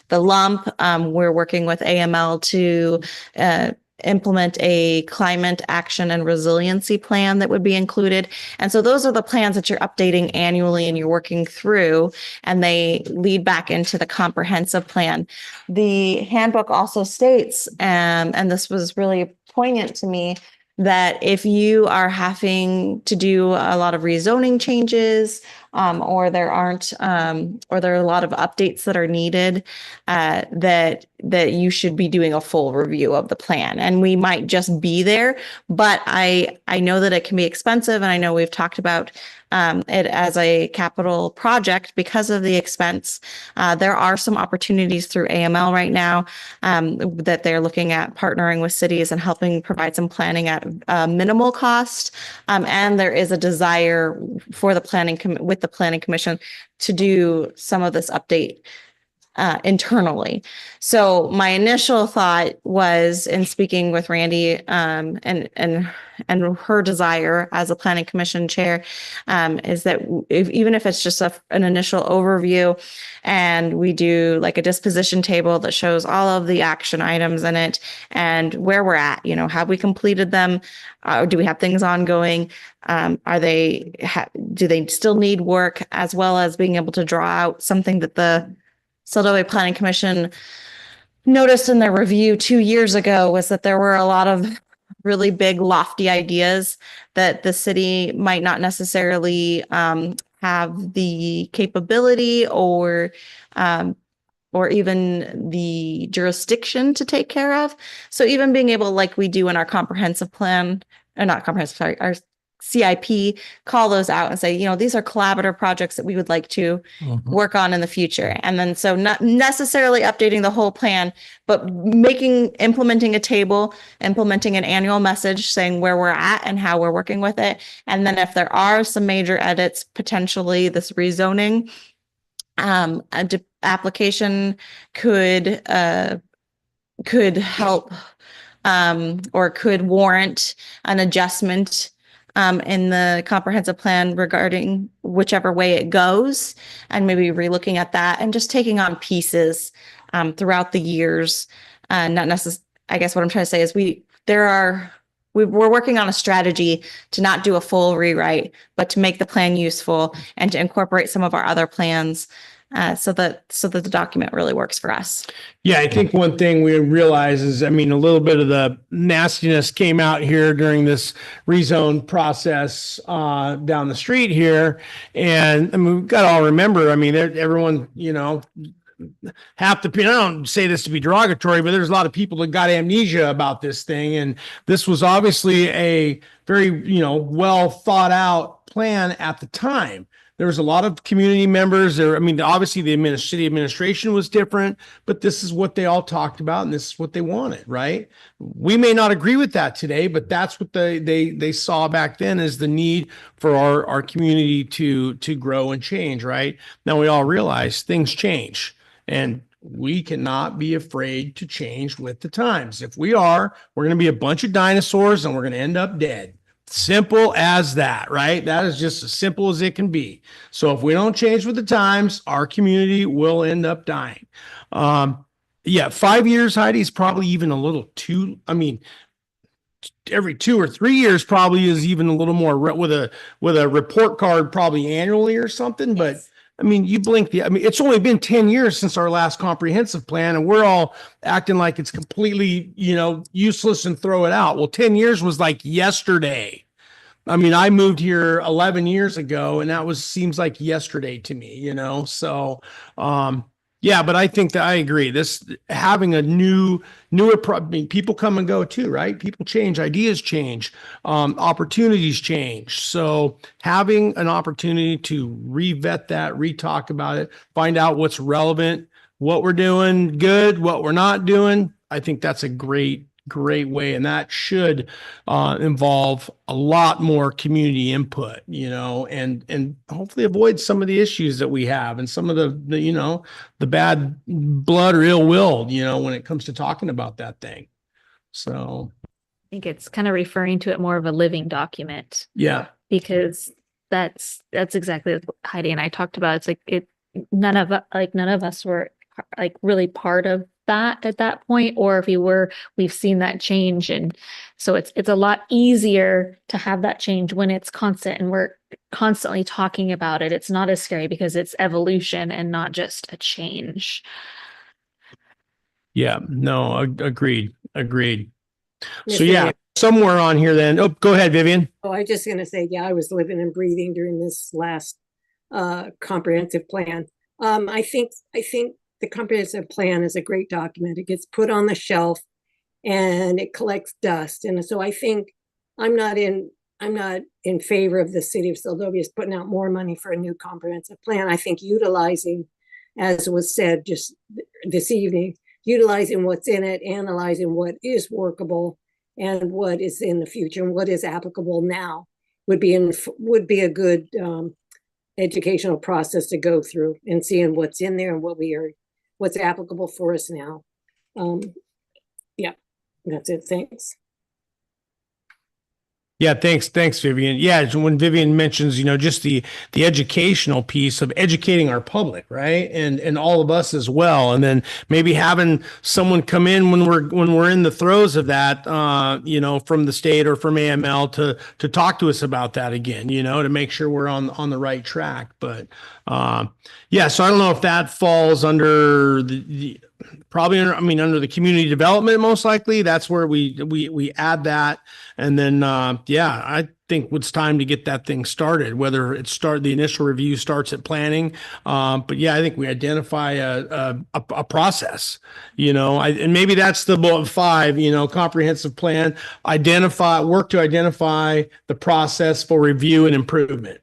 Speaker 7: the lump, we're working with AML to implement a climate action and resiliency plan that would be included. And so those are the plans that you're updating annually and you're working through, and they lead back into the comprehensive plan. The handbook also states, and this was really poignant to me, that if you are having to do a lot of rezoning changes, or there are a lot of updates that are needed, that you should be doing a full review of the plan. And we might just be there, but I know that it can be expensive, and I know we've talked about it as a capital project because of the expense. There are some opportunities through AML right now that they're looking at partnering with cities and helping provide some planning at minimal cost. And there is a desire for the with the Planning Commission to do some of this update internally. So my initial thought was, in speaking with Randy and her desire as a Planning Commission chair, is that even if it's just an initial overview, and we do like a disposition table that shows all of the action items in it and where we're at, have we completed them? Do we have things ongoing? Do they still need work? As well as being able to draw out something that the Seldovia Planning Commission noticed in their review 2 years ago, was that there were a lot of really big, lofty ideas that the city might not necessarily have the capability or even the jurisdiction to take care of. So even being able, like we do in our comprehensive plan, or not comprehensive, sorry, our CIP, call those out and say, these are collaborative projects that we would like to work on in the future. And then, so not necessarily updating the whole plan, but implementing a table, implementing an annual message saying where we're at and how we're working with it. And then if there are some major edits, potentially this rezoning application could help or could warrant an adjustment in the comprehensive plan regarding whichever way it goes, and maybe relooking at that and just taking on pieces throughout the years. Not necessarily, I guess what I'm trying to say is we're working on a strategy to not do a full rewrite, but to make the plan useful and to incorporate some of our other plans so that the document really works for us.
Speaker 1: Yeah, I think one thing we realize is, a little bit of the nastiness came out here during this rezone process down the street here. And we've got to all remember, everyone, half the people, I don't say this to be derogatory, but there's a lot of people that got amnesia about this thing. And this was obviously a very, well thought out plan at the time. There was a lot of community members there. Obviously the city administration was different, but this is what they all talked about, and this is what they wanted, right? We may not agree with that today, but that's what they saw back then, as the need for our community to grow and change, right? Now we all realize things change, and we cannot be afraid to change with the times. If we are, we're going to be a bunch of dinosaurs and we're going to end up dead. Simple as that, right? That is just as simple as it can be. So if we don't change with the times, our community will end up dying. Yeah, 5 years, Heidi, is probably even a little too, I mean, every 2 or 3 years probably is even a little more with a report card probably annually or something. But I mean, you blink I mean, it's only been 10 years since our last comprehensive plan, and we're all acting like it's completely, useless and throw it out. Well, 10 years was like yesterday. I mean, I moved here 11 years ago, and that seems like yesterday to me, So, yeah, but I think that I agree. This having a I mean, people come and go too, right? People change, ideas change, opportunities change. So having an opportunity to revet that, re-talk about it, find out what's relevant, what we're doing good, what we're not doing. I think that's a great way. And that should involve a lot more community input, and hopefully avoid some of the issues that we have and some of the bad blood or ill will, when it comes to talking about that thing. So
Speaker 2: I think it's kind of referring to it more of a living document,
Speaker 1: yeah,
Speaker 2: because that's exactly what Heidi and I talked about. It's like none of us were like really part of that at that point, or if we were, we've seen that change. And so it's a lot easier to have that change when it's constant and we're constantly talking about it. It's not as scary because it's evolution and not just a change.
Speaker 1: yeah, no, agreed.
Speaker 5: Miss
Speaker 1: So yeah,
Speaker 5: Mayor.
Speaker 1: somewhere on here then. Oh, go ahead, Vivian.
Speaker 5: Oh, I was just gonna say, yeah, I was living and breathing during this last comprehensive plan. I think the comprehensive plan is a great document. It gets put on the shelf and it collects dust. And so I think I'm not in favor of the city of Seldovia putting out more money for a new comprehensive plan. I think utilizing, as was said just this evening, utilizing what's in it, analyzing what is workable and what is in the future and what is applicable now would be a good educational process to go through and seeing what's in there and what's applicable for us now. Yeah, that's it. Thanks.
Speaker 1: Yeah, thanks, Vivian. Yeah, when Vivian mentions, just the educational piece of educating our public, right, and all of us as well, and then maybe having someone come in when we're in the throes of that, from the state or from AML to talk to us about that again, to make sure we're on the right track. But yeah, so I don't know if that falls under the probably under the community development, most likely. That's where we add that. And then, yeah, I think it's time to get that thing started, whether the initial review starts at planning. But yeah, I think we identify a process, and maybe that's the bullet 5, comprehensive plan, work to identify the process for review and improvement.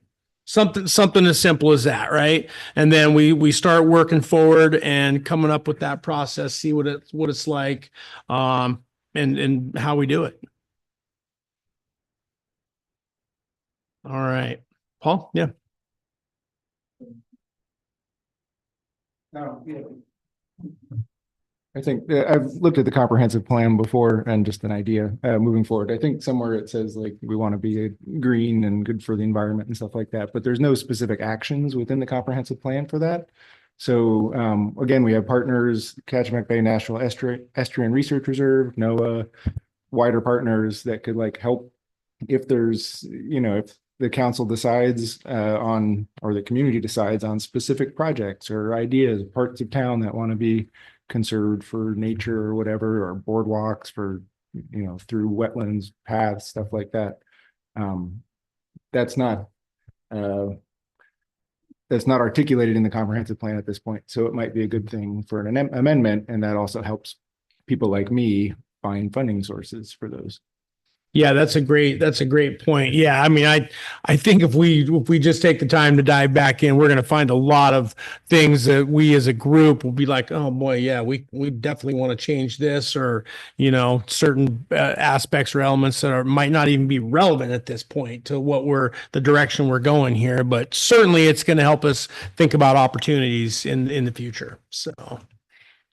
Speaker 1: Something as simple as that, right? And then we start working forward and coming up with that process, see what it's like, and how we do it. All right, Paul. Yeah.
Speaker 3: I think I've looked at the comprehensive plan before and just an idea moving forward. I think somewhere it says like we want to be green and good for the environment and stuff like that, but there's no specific actions within the comprehensive plan for that. So again, we have partners, Kachemak Bay National Estuarine Research Reserve, NOAA, wider partners that could like help if there's, if the council decides or the community decides on specific projects or ideas, parts of town that want to be conserved for nature or whatever, or boardwalks for, through wetlands, paths, stuff like that. That's not articulated in the comprehensive plan at this point. So it might be a good thing for an amendment. And that also helps people like me find funding sources for those.
Speaker 1: Yeah, that's a great point. Yeah, I mean, I think if we just take the time to dive back in, we're going to find a lot of things that we as a group will be like, oh boy, yeah, we definitely want to change this, or certain aspects or elements that might not even be relevant at this point to the direction we're going here. But certainly, it's going to help us think about opportunities in the future. So,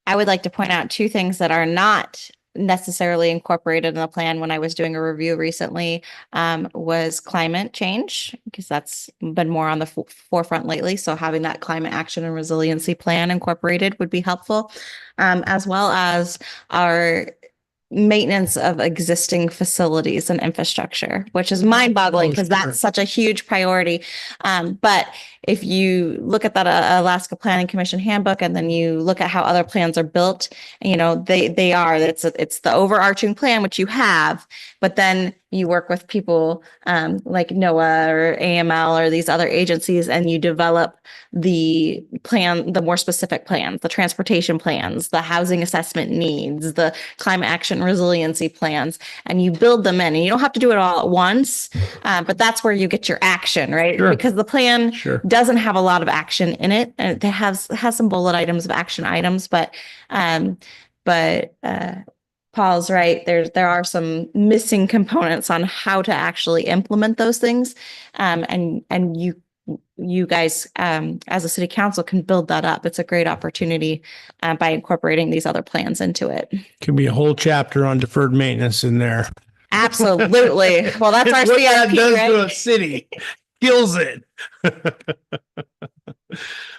Speaker 7: I would like to point out 2 things that are not necessarily incorporated in the plan when I was doing a review recently, was climate change, because that's been more on the forefront lately. So having that climate action and resiliency plan incorporated would be helpful, as well as our maintenance of existing facilities and infrastructure, which is mind-boggling because that's such a huge priority. But if you look at that Alaska Planning Commission handbook, and then you look at how other plans are built, you know, it's the overarching plan, which you have, but then you work with people like NOAA or AML or these other agencies, and you develop the plan, the more specific plans, the transportation plans, the housing assessment needs, the climate action resiliency plans, and you build them in. And you don't have to do it all at once, but that's where you get your action, right?
Speaker 1: Sure.
Speaker 7: Because the plan
Speaker 1: Sure.
Speaker 7: doesn't have a lot of action in it, and it has some bullet items of action items, but Paul's right. There are some missing components on how to actually implement those things, and you guys, as a city council, can build that up. It's a great opportunity by incorporating these other plans into it.
Speaker 1: Could be a whole chapter on deferred maintenance in there.
Speaker 7: Absolutely. Well, that's our
Speaker 1: What that
Speaker 7: CIP,
Speaker 1: does to a
Speaker 7: right?
Speaker 1: city, kills it.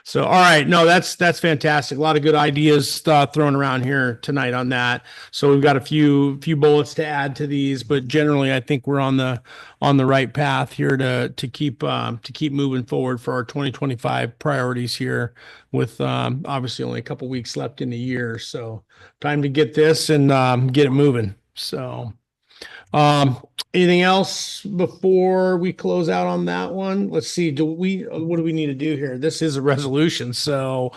Speaker 1: So, all right, no, that's fantastic. A lot of good ideas thrown around here tonight on that. So we've got a few bullets to add to these, but generally, I think we're on the right path here to keep moving forward for our 2025 priorities here. With obviously only a couple weeks left in the year, so time to get this and get it moving. So. Anything else before we close out on that one? Let's see. What do we need to do here? This is a resolution. So,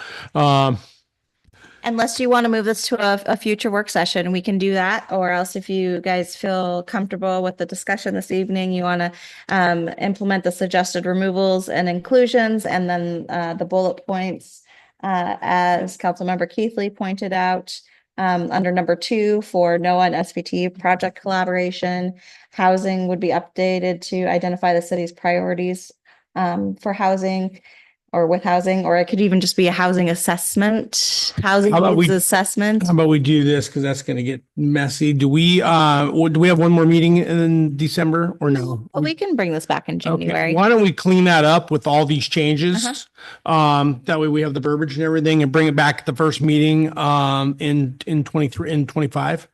Speaker 7: Unless you want to move this to a future work session, we can do that. Or else, if you guys feel comfortable with the discussion this evening, you want to implement the suggested removals and inclusions, and then the bullet points, as Councilmember Keithley pointed out, under number 2 for NOAA and SPT project collaboration, housing would be updated to identify the city's priorities for housing, or with housing, or it could even just be a housing assessment, housing
Speaker 1: How about
Speaker 7: needs
Speaker 1: we-
Speaker 7: assessment.
Speaker 1: how about we do this, because that's going to get messy. Do we have one more meeting in December or no?
Speaker 7: Well, we can bring this back in
Speaker 1: Okay.
Speaker 7: January.
Speaker 1: Why don't we clean that up with all these changes? That way we have the verbiage and everything, and bring it back at the first meeting in 23 and 25.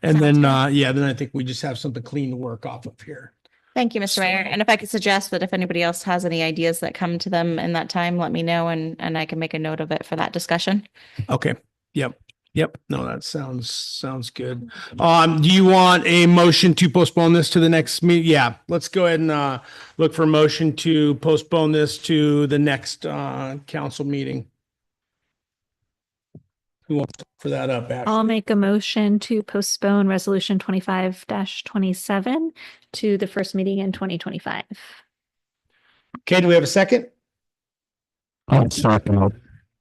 Speaker 1: And then then I think we just have something clean to work off of here.
Speaker 7: Thank you, Mr. Mayor. And if I could suggest that if anybody else has any ideas that come to them in that time, let me know, and I can make a note of it for that discussion.
Speaker 1: Okay. Yep. No, that sounds good. Do you want a motion to postpone this to the next meeting? Yeah, let's go ahead and look for a motion to postpone this to the next council meeting. Who wants to offer that up? Ashley?
Speaker 2: I'll make a motion to postpone resolution 25-27 to the first meeting in 2025.
Speaker 1: Okay, do we have a second?
Speaker 8: I'll second.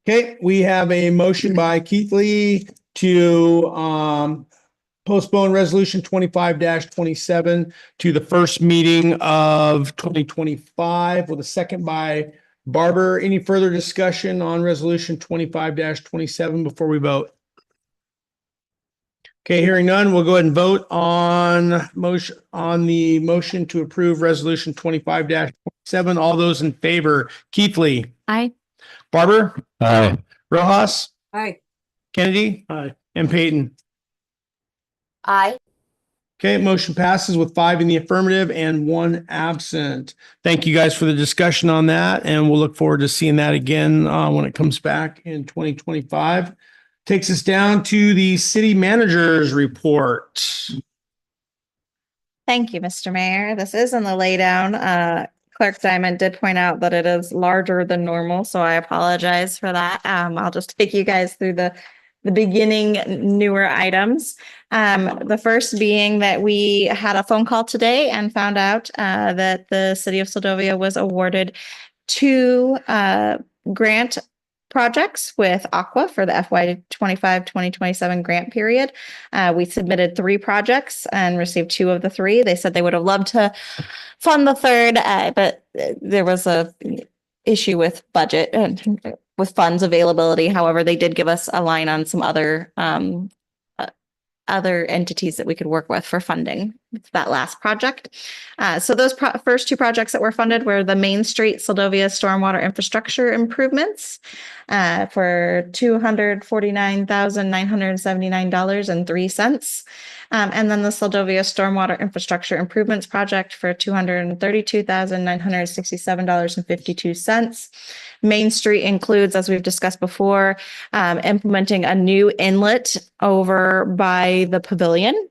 Speaker 1: Okay, we have a motion by Keithley to postpone resolution 25-27 to the first meeting of 2025, with a second by Barber. Any further discussion on resolution 25-27 before we vote? Okay, hearing none, we'll go ahead and vote on the motion to approve resolution 25-27. All those in favor: Keithley,
Speaker 2: Aye.
Speaker 1: Barber,
Speaker 8: Aye.
Speaker 1: Rojas,
Speaker 5: Aye.
Speaker 1: Kennedy,
Speaker 11: Aye.
Speaker 1: and Peyton.
Speaker 6: Aye.
Speaker 1: Okay, motion passes with 5 in the affirmative and 1 absent. Thank you guys for the discussion on that, and we'll look forward to seeing that again when it comes back in 2025. Takes us down to the city manager's report.
Speaker 7: Thank you, Mr. Mayor. This is in the laydown. Clerk Diamond did point out that it is larger than normal, so I apologize for that. I'll just take you guys through the beginning newer items. The first being that we had a phone call today and found out that the city of Seldovia was awarded 2 grant projects with Aqua for the FY 2027 grant period. We submitted 3 projects and received 2 of the 3. They said they would have loved to fund the third, but there was a issue with budget and with funds availability. However, they did give us a line on some other other entities that we could work with for funding that last project. So those first two projects that were funded were the Main Street Seldovia stormwater infrastructure improvements for $249,979.03. And then the Seldovia Stormwater Infrastructure Improvements Project for $232,967.52. Main Street includes, as we've discussed before, implementing a new inlet over by the pavilion,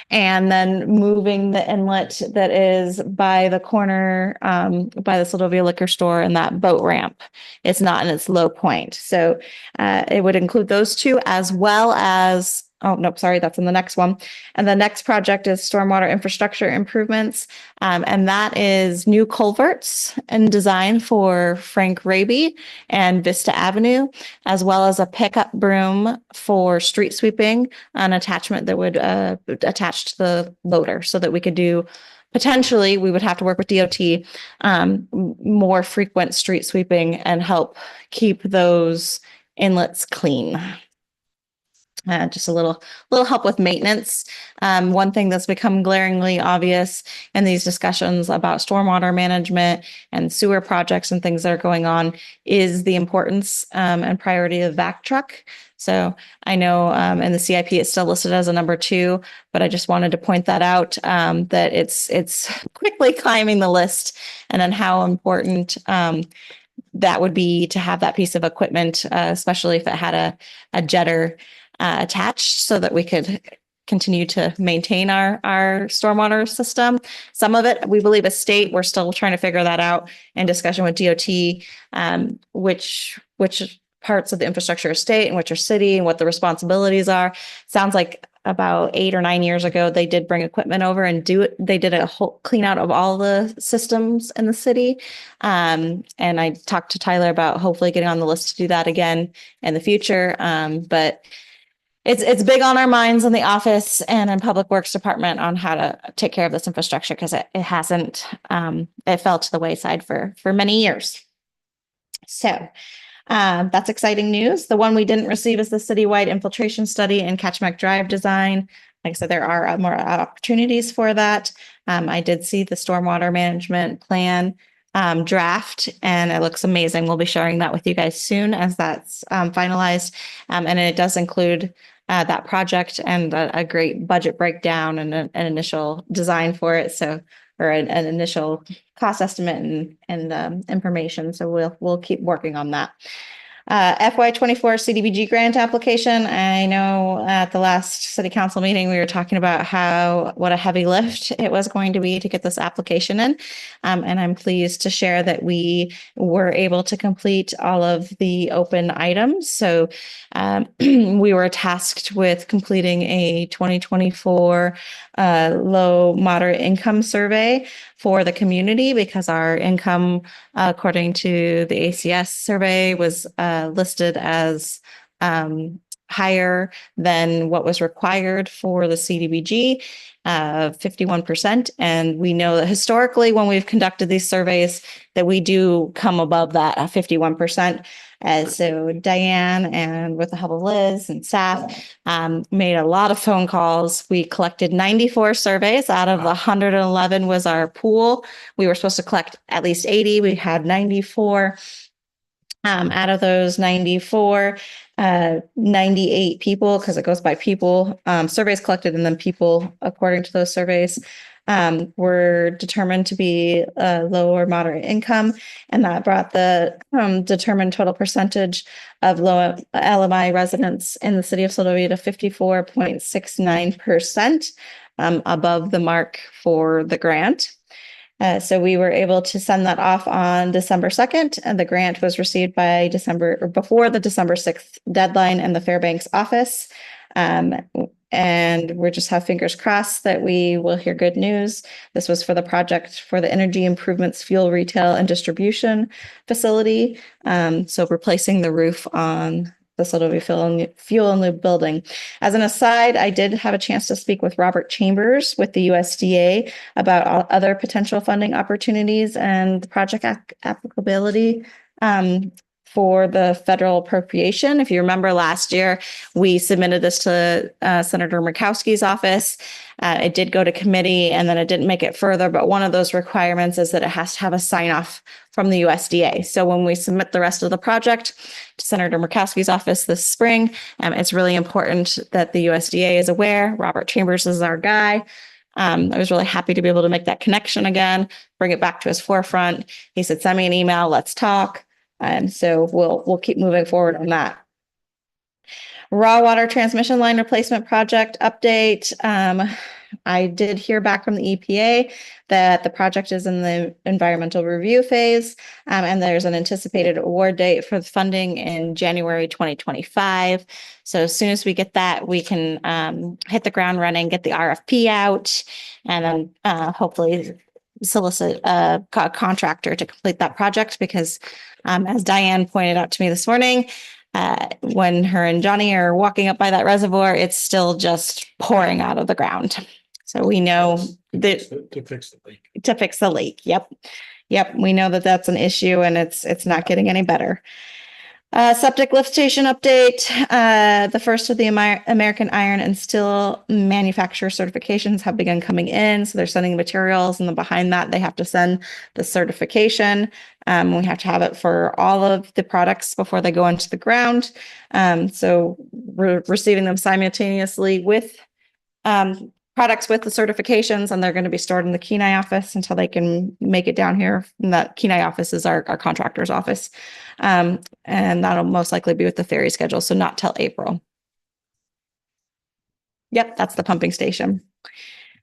Speaker 7: and then moving the inlet that is by the corner, by the Seldovia liquor store and that boat ramp. It's not in its low point. So it would include those two, as well as, oh, no, sorry, that's in the next one. And the next project is stormwater infrastructure improvements. And that is new culverts and design for Frank Raby and Vista Avenue, as well as a pickup broom for street sweeping, an attachment that would attach to the loader so that we could do, potentially, we would have to work with DOT, more frequent street sweeping and help keep those inlets clean. Just a little help with maintenance. One thing that's become glaringly obvious in these discussions about stormwater management and sewer projects and things that are going on is the importance and priority of vac truck. So I know in the CIP it's still listed as a number 2, but I just wanted to point that out, that it's quickly climbing the list, and then how important that would be to have that piece of equipment, especially if it had a jetter attached, so that we could continue to maintain our stormwater system. Some of it, we believe, is state. We're still trying to figure that out in discussion with DOT, which parts of the infrastructure are state and which are city, and what the responsibilities are. Sounds like about 8 or 9 years ago, they did bring equipment over and do it. They did a whole clean out of all the systems in the city. And I talked to Tyler about hopefully getting on the list to do that again in the future. But it's big on our minds in the office and in Public Works Department on how to take care of this infrastructure, because it hasn't, it fell to the wayside for many years. So that's exciting news. The one we didn't receive is the citywide infiltration study and Catchmack Drive design. Like I said, there are more opportunities for that. I did see the stormwater management plan draft, and it looks amazing. We'll be sharing that with you guys soon as that's finalized. And it does include that project and a great budget breakdown and an initial design for it. So, or an initial cost estimate and information. So we'll keep working on that. FY24 CDBG grant application. I know at the last city council meeting, we were talking about what a heavy lift it was going to be to get this application in. And I'm pleased to share that we were able to complete all of the open items. So we were tasked with completing a 2024 low moderate income survey for the community, because our income, according to the ACS survey, was listed as higher than what was required for the CDBG, 51%. And we know that historically, when we've conducted these surveys, that we do come above that 51%. So Diane, and with the help of Liz and staff, made a lot of phone calls. We collected 94 surveys. Out of the 111 was our pool. We were supposed to collect at least 80. We had 94. Out of those 94, 98 people, because it goes by people, surveys collected, and then people according to those surveys, were determined to be low or moderate income. And that brought the determined total percentage of low LMI residents in the city of Seldovia to 54.69%, above the mark for the grant. So we were able to send that off on December 2nd, and the grant was received by before the December 6th deadline in the Fairbanks office. And we just have fingers crossed that we will hear good news. This was for the project for the Energy Improvements Fuel Retail and Distribution Facility. So replacing the roof on the Seldovia Fuel and Lube building. As an aside, I did have a chance to speak with Robert Chambers with the USDA about other potential funding opportunities and project applicability for the federal appropriation. If you remember last year, we submitted this to Senator Murkowski's office. It did go to committee and then it didn't make it further, but one of those requirements is that it has to have a sign off from the USDA. So when we submit the rest of the project to Senator Murkowski's office this spring, it's really important that the USDA is aware. Robert Chambers is our guy. I was really happy to be able to make that connection again, bring it back to his forefront. He said, send me an email, let's talk. And so we'll keep moving forward on that. Raw water transmission line replacement project update. I did hear back from the EPA that the project is in the environmental review phase, and there's an anticipated award date for the funding in January 2025. So as soon as we get that, we can hit the ground running, get the RFP out, and then hopefully solicit a contractor to complete that project because as Diane pointed out to me this morning, when her and Johnny are walking up by that reservoir, it's still just pouring out of the ground. So we know that
Speaker 11: To fix the leak.
Speaker 7: to fix the leak. Yep. We know that that's an issue and it's not getting any better. Septic lift station update. The first of the American Iron and Steel manufacturer certifications have begun coming in. So they're sending materials and then behind that, they have to send the certification. We have to have it for all of the products before they go into the ground. So we're receiving them simultaneously with products with the certifications, and they're going to be stored in the Kenai office until they can make it down here. And that Kenai office is our contractor's office. And that'll most likely be with the ferry schedule, so not till April. Yep, that's the pumping station.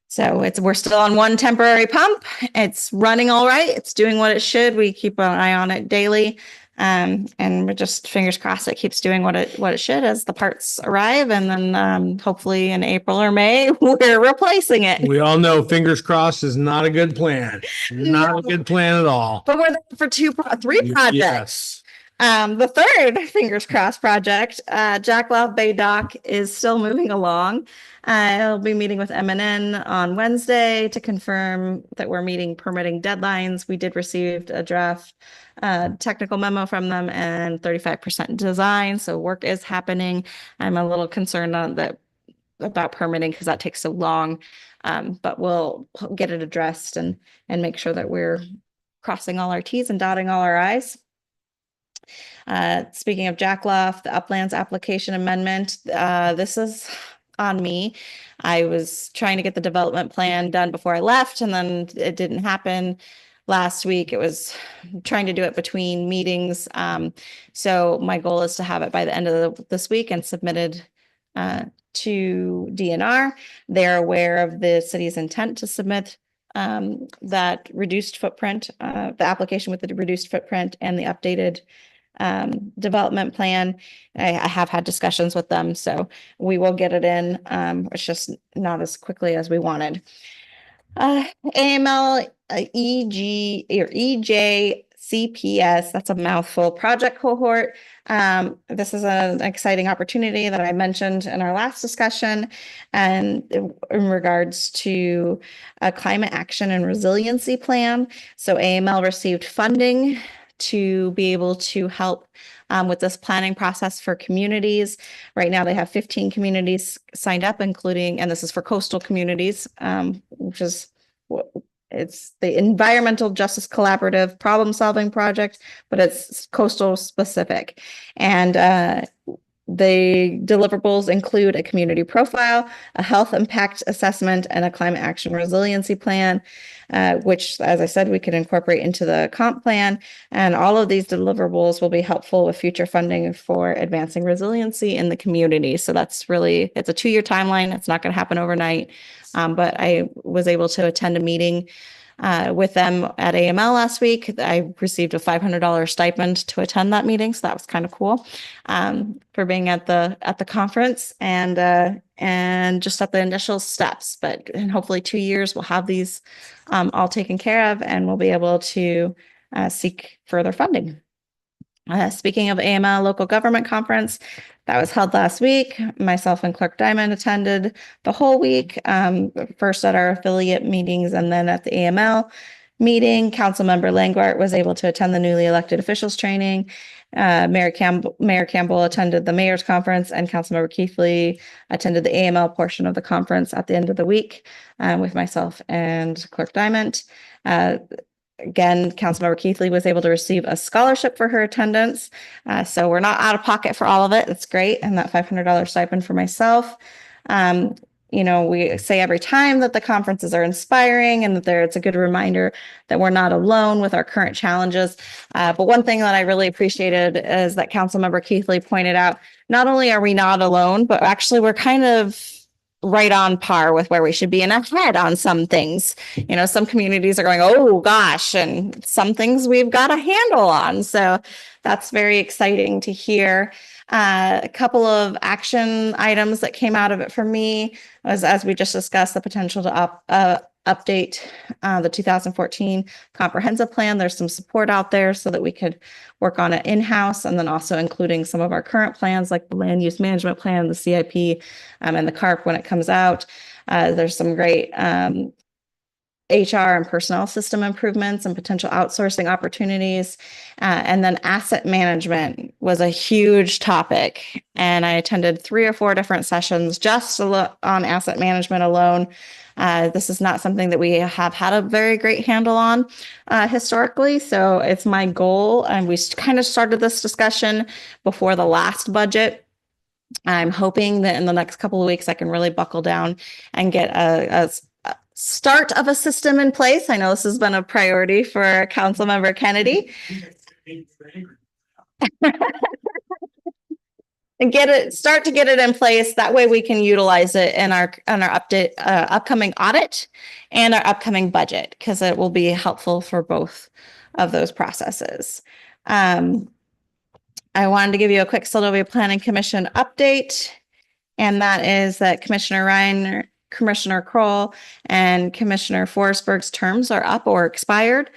Speaker 7: So we're still on one temporary pump. It's running all right. It's doing what it should. We keep an eye on it daily. And we're just fingers crossed it keeps doing what it should as the parts arrive. And then hopefully in April or May, we're replacing it.
Speaker 1: We all know fingers crossed is not a good plan. Not a good plan at all.
Speaker 7: But we're there for three projects.
Speaker 1: Yes.
Speaker 7: The third fingers crossed project, Jack Love Bay Dock is still moving along. I'll be meeting with M&N on Wednesday to confirm that we're meeting permitting deadlines. We did receive a draft technical memo from them and 35% design. So work is happening. I'm a little concerned about permitting because that takes so long. But we'll get it addressed and make sure that we're crossing all our T's and dotting all our I's. Speaking of Jack Loft, the Uplands application amendment, this is on me. I was trying to get the development plan done before I left, and then it didn't happen last week. It was trying to do it between meetings. So my goal is to have it by the end of this week and submitted to DNR. They're aware of the city's intent to submit that reduced footprint, the application with the reduced footprint and the updated development plan. I have had discussions with them, so we will get it in. It's just not as quickly as we wanted. AML EG or EJCPS, that's a mouthful, project cohort. This is an exciting opportunity that I mentioned in our last discussion, and in regards to a climate action and resiliency plan. So AML received funding to be able to help with this planning process for communities. Right now, they have 15 communities signed up, including, and this is for coastal communities, which is, it's the Environmental Justice Collaborative Problem Solving Project, but it's coastal specific. And the deliverables include a community profile, a health impact assessment, and a climate action resiliency plan, which, as I said, we could incorporate into the comp plan. And all of these deliverables will be helpful with future funding for advancing resiliency in the community. So that's really, it's a 2-year timeline. It's not going to happen overnight. But I was able to attend a meeting with them at AML last week. I received a $500 stipend to attend that meeting, so that was kind of cool for being at the conference and just at the initial steps. But in hopefully 2 years, we'll have these all taken care of, and we'll be able to seek further funding. Speaking of AML local government conference, that was held last week. Myself and Clerk Diamond attended the whole week, first at our affiliate meetings and then at the AML. meeting. Councilmember Langart was able to attend the newly elected officials training. Mayor Campbell attended the mayor's conference, and Councilmember Keithley attended the AML portion of the conference at the end of the week with myself and Clerk Diamond. Again, Councilmember Keithley was able to receive a scholarship for her attendance. So we're not out of pocket for all of it. It's great. And that $500 stipend for myself. We say every time that the conferences are inspiring and that it's a good reminder that we're not alone with our current challenges. But one thing that I really appreciated is that Councilmember Keithley pointed out, not only are we not alone, but actually we're kind of right on par with where we should be and ahead on some things. Some communities are going, oh gosh, and some things we've got a handle on. So that's very exciting to hear. A couple of action items that came out of it for me was, as we just discussed, the potential to update the 2014 comprehensive plan. There's some support out there so that we could work on it in-house, and then also including some of our current plans like the land use management plan, the CIP, and the CARP when it comes out. There's some great HR and personnel system improvements and potential outsourcing opportunities. And then asset management was a huge topic. And I attended 3 or 4 different sessions just on asset management alone. This is not something that we have had a very great handle on historically. So it's my goal. And we kind of started this discussion before the last budget. I'm hoping that in the next couple of weeks, I can really buckle down and get a start of a system in place. I know this has been a priority for Councilmember Kennedy. And start to get it in place. That way we can utilize it in our upcoming audit and our upcoming budget, because it will be helpful for both of those processes. I wanted to give you a quick Seldovia Planning Commission update, and that is that Commissioner Ryan, Commissioner Kroll, and Commissioner Forsberg's terms are up or expired.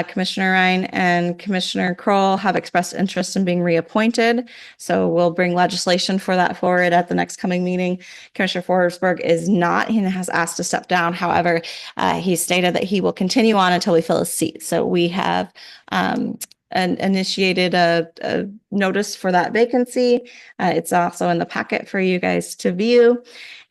Speaker 7: Commissioner Ryan and Commissioner Kroll have expressed interest in being reappointed, so we'll bring legislation for that forward at the next coming meeting. Commissioner Forsberg is not. He has asked to step down. However, he stated that he will continue on until we fill his seat. So we have initiated a notice for that vacancy. It's also in the packet for you guys to view.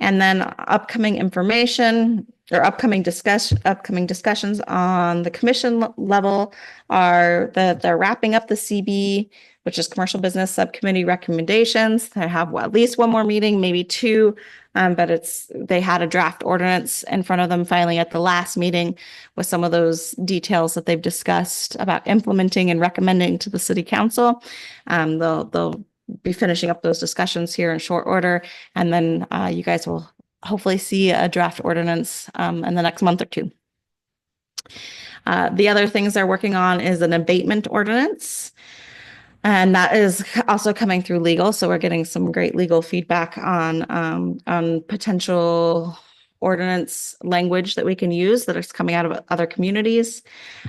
Speaker 7: And then upcoming information or upcoming discussions on the commission level are that they're wrapping up the CB, which is Commercial Business Subcommittee recommendations. They have at least one more meeting, maybe 2, but they had a draft ordinance in front of them finally at the last meeting with some of those details that they've discussed about implementing and recommending to the city council. They'll be finishing up those discussions here in short order, and then you guys will hopefully see a draft ordinance in the next month or 2. The other things they're working on is an abatement ordinance, and that is also coming through legal. So we're getting some great legal feedback on potential ordinance language that we can use that is coming out of other communities.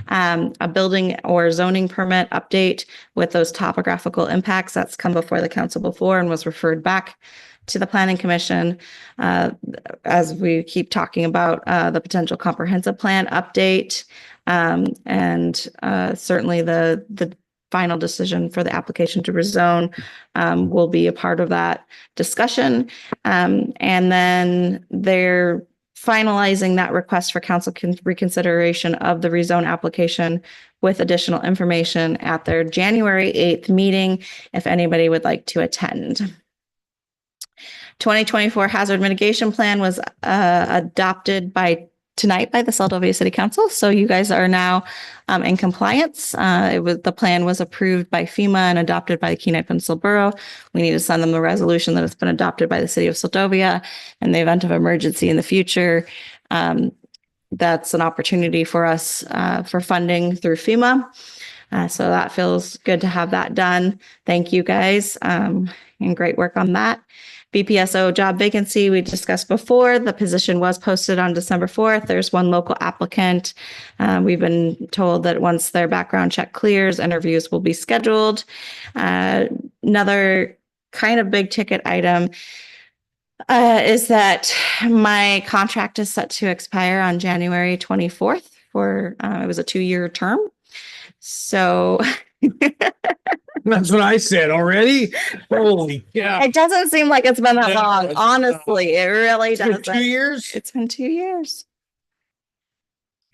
Speaker 7: A building or zoning permit update with those topographical impacts that's come before the council before and was referred back to the Planning Commission. As we keep talking about the potential comprehensive plan update, and certainly the final decision for the application to rezone will be a part of that discussion. And then they're finalizing that request for council reconsideration of the rezone application with additional information at their January 8th meeting, if anybody would like to attend. 2024 hazard mitigation plan was adopted tonight by the Seldovia City Council. So you guys are now in compliance. The plan was approved by FEMA and adopted by the Kenai Peninsula Borough. We need to send them a resolution that it's been adopted by the city of Seldovia. In the event of emergency in the future, that's an opportunity for us for funding through FEMA. So that feels good to have that done. Thank you guys, and great work on that. BPSO job vacancy we discussed before. The position was posted on December 4th. There's one local applicant. We've been told that once their background check clears, interviews will be scheduled. Another kind of big ticket item is that my contract is set to expire on January 24th for, it was a 2-year term. So
Speaker 1: That's what I said already. Holy yeah.
Speaker 7: it doesn't seem like it's been that
Speaker 1: No,
Speaker 7: long.
Speaker 1: it's
Speaker 7: Honestly, it really
Speaker 1: It's been
Speaker 7: doesn't.
Speaker 1: 2 years.
Speaker 7: It's been 2 years.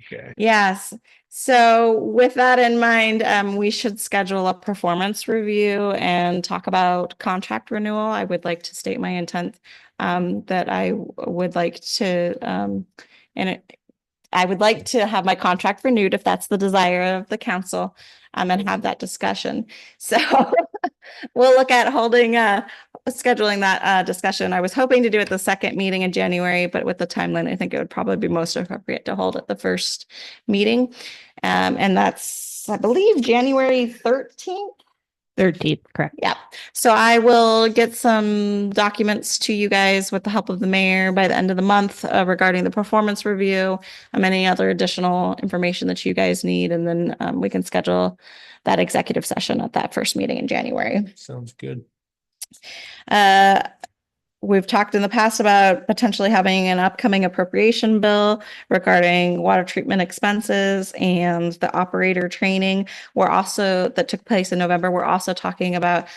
Speaker 1: Okay.
Speaker 7: Yes. So with that in mind, we should schedule a performance review and talk about contract renewal. I would like to state my intent that I would like to I would like to have my contract renewed if that's the desire of the council, and have that discussion. So we'll look at scheduling that discussion. I was hoping to do it the second meeting in January, but with the timeline, I think it would probably be most appropriate to hold at the first meeting. And that's, I believe, January 13th.
Speaker 10: 13th, correct.
Speaker 7: Yeah. So I will get some documents to you guys with the help of the mayor by the end of the month regarding the performance review, any other additional information that you guys need. And then we can schedule that executive session at that first meeting in January.
Speaker 1: Sounds good.
Speaker 7: We've talked in the past about potentially having an upcoming appropriation bill regarding water treatment expenses and the operator training. That took place in November. We're also talking about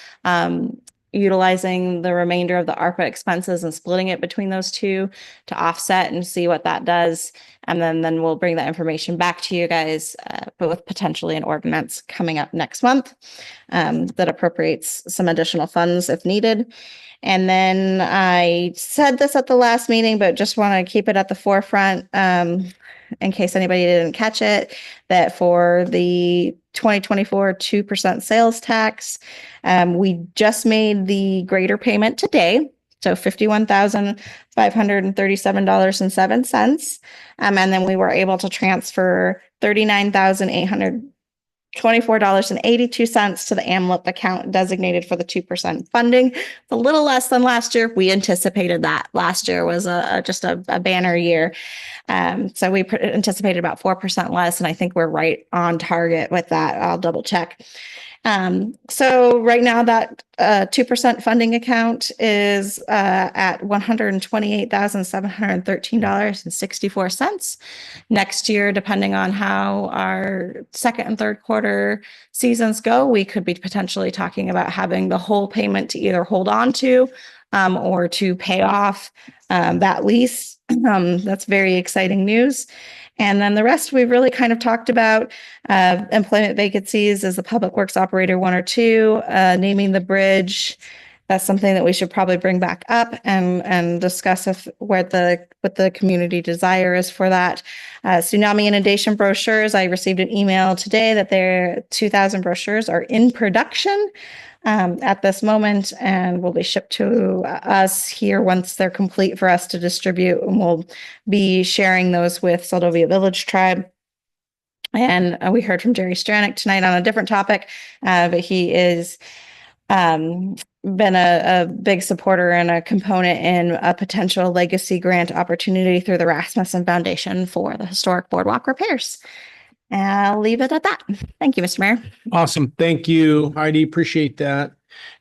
Speaker 7: utilizing the remainder of the ARPA expenses and splitting it between those two to offset and see what that does. And then we'll bring that information back to you guys, but with potentially an ordinance coming up next month that appropriates some additional funds if needed. And then I said this at the last meeting, but just want to keep it at the forefront in case anybody didn't catch it, that for the 2024 2% sales tax, we just made the greater payment today. So $51,537.07. And then we were able to transfer $39,824.82 to the AMLIP account designated for the 2% funding. It's a little less than last year. We anticipated that. Last year was just a banner year. So we anticipated about 4% less, and I think we're right on target with that. I'll double check. So right now that 2% funding account is at $128,713.64. Next year, depending on how our second and third quarter seasons go, we could be potentially talking about having the whole payment to either hold on to or to pay off that lease. That's very exciting news. And then the rest we've really kind of talked about. Employment vacancies as the public works operator 1 or 2, naming the bridge. That's something that we should probably bring back up and discuss what the community desire is for that. Tsunami inundation brochures. I received an email today that their 2,000 brochures are in production at this moment and will be shipped to us here once they're complete for us to distribute. And we'll be sharing those with Seldovia Village Tribe. And we heard from Jerry Stranick tonight on a different topic, but he is been a big supporter and a component in a potential legacy grant opportunity through the Rasmussen Foundation for the historic boardwalk repairs. And I'll leave it at that. Thank you, Mr. Mayor.
Speaker 1: Awesome. Thank you, Heidi. Appreciate that.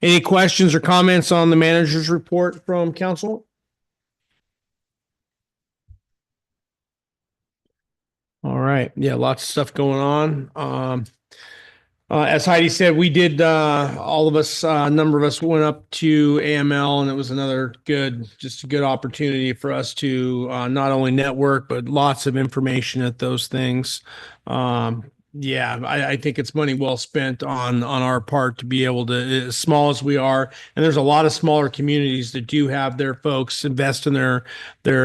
Speaker 1: Any questions or comments on the manager's report from council? All right. Yeah, lots of stuff going on. As Heidi said, we did, all of us, a number of us went up to AML, and it was another just a good opportunity for us to not only network, but lots of information at those things. Yeah, I think it's money well spent on our part to be able to, as small as we are, and there's a lot of smaller communities that do have their folks invest in their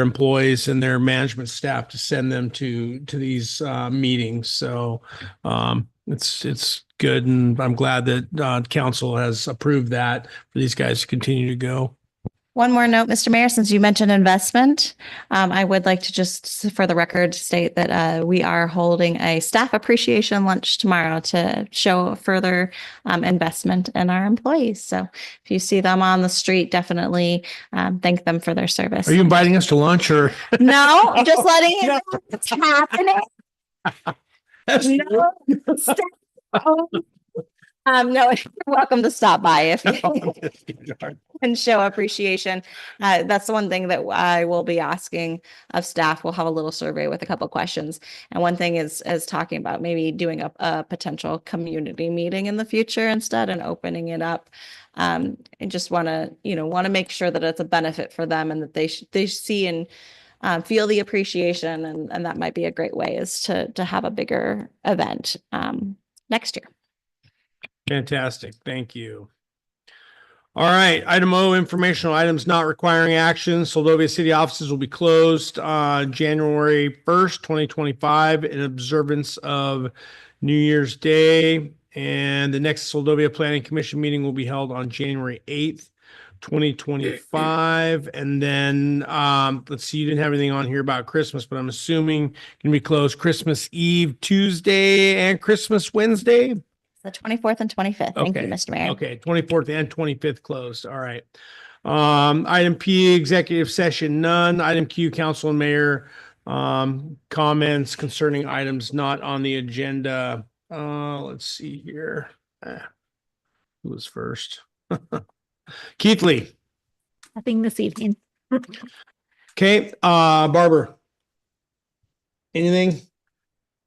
Speaker 1: employees and their management staff to send them to these meetings. So it's good, and I'm glad that council has approved that for these guys to continue to go.
Speaker 7: One more note, Mr. Mayor, since you mentioned investment, I would like to just, for the record, state that we are holding a staff appreciation lunch tomorrow to show further investment in our employees. So if you see them on the street, definitely thank them for their service.
Speaker 1: Are you inviting us to lunch or?
Speaker 7: No, I'm just letting you know what's happening. No, No, you're welcome to stop by if and show appreciation. That's the one thing that I will be asking of staff. We'll have a little survey with a couple questions. And one thing is talking about maybe doing a potential community meeting in the future instead and opening it up. And just want to make sure that it's a benefit for them and that they see and feel the appreciation. And that might be a great way is to have a bigger event next year.
Speaker 1: Fantastic. Thank you. All right. Item O, informational items not requiring action. Seldovia City offices will be closed January 1st, 2025 in observance of New Year's Day. And the next Seldovia Planning Commission meeting will be held on January 8th, 2025. And then let's see, you didn't have anything on here about Christmas, but I'm assuming can be closed Christmas Eve, Tuesday, and Christmas Wednesday.
Speaker 7: The 24th and 25th. Thank you,
Speaker 1: Okay.
Speaker 7: Mr. Mayor.
Speaker 1: Okay, 24th and 25th closed. All right. Item P, executive session, none. Item Q, council and mayor comments concerning items not on the agenda. Let's see here. Who was first? Keith Lee.
Speaker 2: Nothing this evening.
Speaker 1: Okay, Barber. Anything?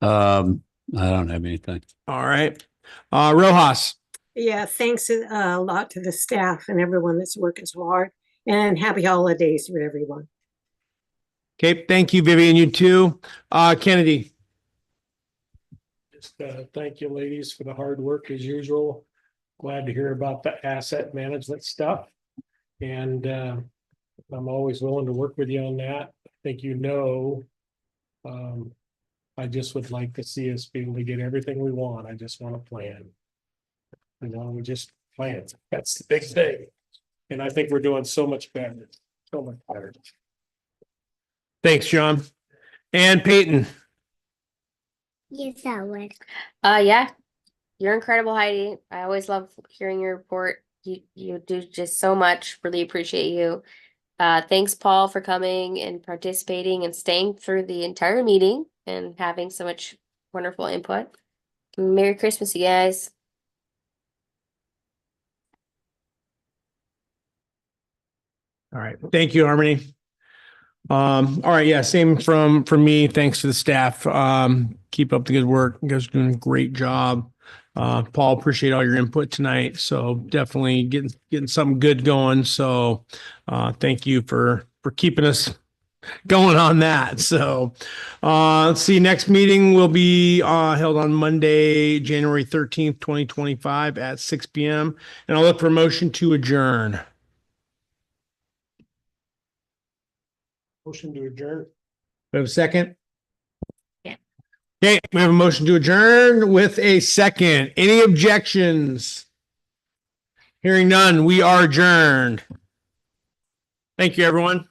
Speaker 8: I don't have anything.
Speaker 1: All right. Rojas.
Speaker 5: Yeah, thanks a lot to the staff and everyone that's working so hard. And happy holidays for everyone.
Speaker 1: Okay, thank you, Vivian. You too. Kennedy.
Speaker 11: Just thank you, ladies, for the hard work as usual. Glad to hear about the asset management stuff. And I'm always willing to work with you on that. I think I just would like to see us be able to get everything we want. I just want to plan. We just plan. That's the big thing. And I think we're doing so much better. So much better.
Speaker 1: Thanks, John. And Peyton.
Speaker 12: Yes, I would.
Speaker 6: Yeah, you're incredible, Heidi. I always love hearing your report. You do just so much. Really appreciate you. Thanks, Paul, for coming and participating and staying through the entire meeting and having so much wonderful input. Merry Christmas, you guys.
Speaker 1: All right. Thank you, Harmony. All right. Yeah. Same from me. Thanks to the staff. Keep up the good work. You guys are doing a great job. Paul, appreciate all your input tonight. So definitely getting something good going. So thank you for keeping us going on that. So let's see. Next meeting will be held on Monday, January 13th, 2025 at 6 p.m. And I'll look for a motion to adjourn.
Speaker 11: Motion to adjourn.
Speaker 1: We have a second?
Speaker 2: Yeah.
Speaker 1: Okay, we have a motion to adjourn with a second. Any objections? Hearing none, we are adjourned. Thank you, everyone.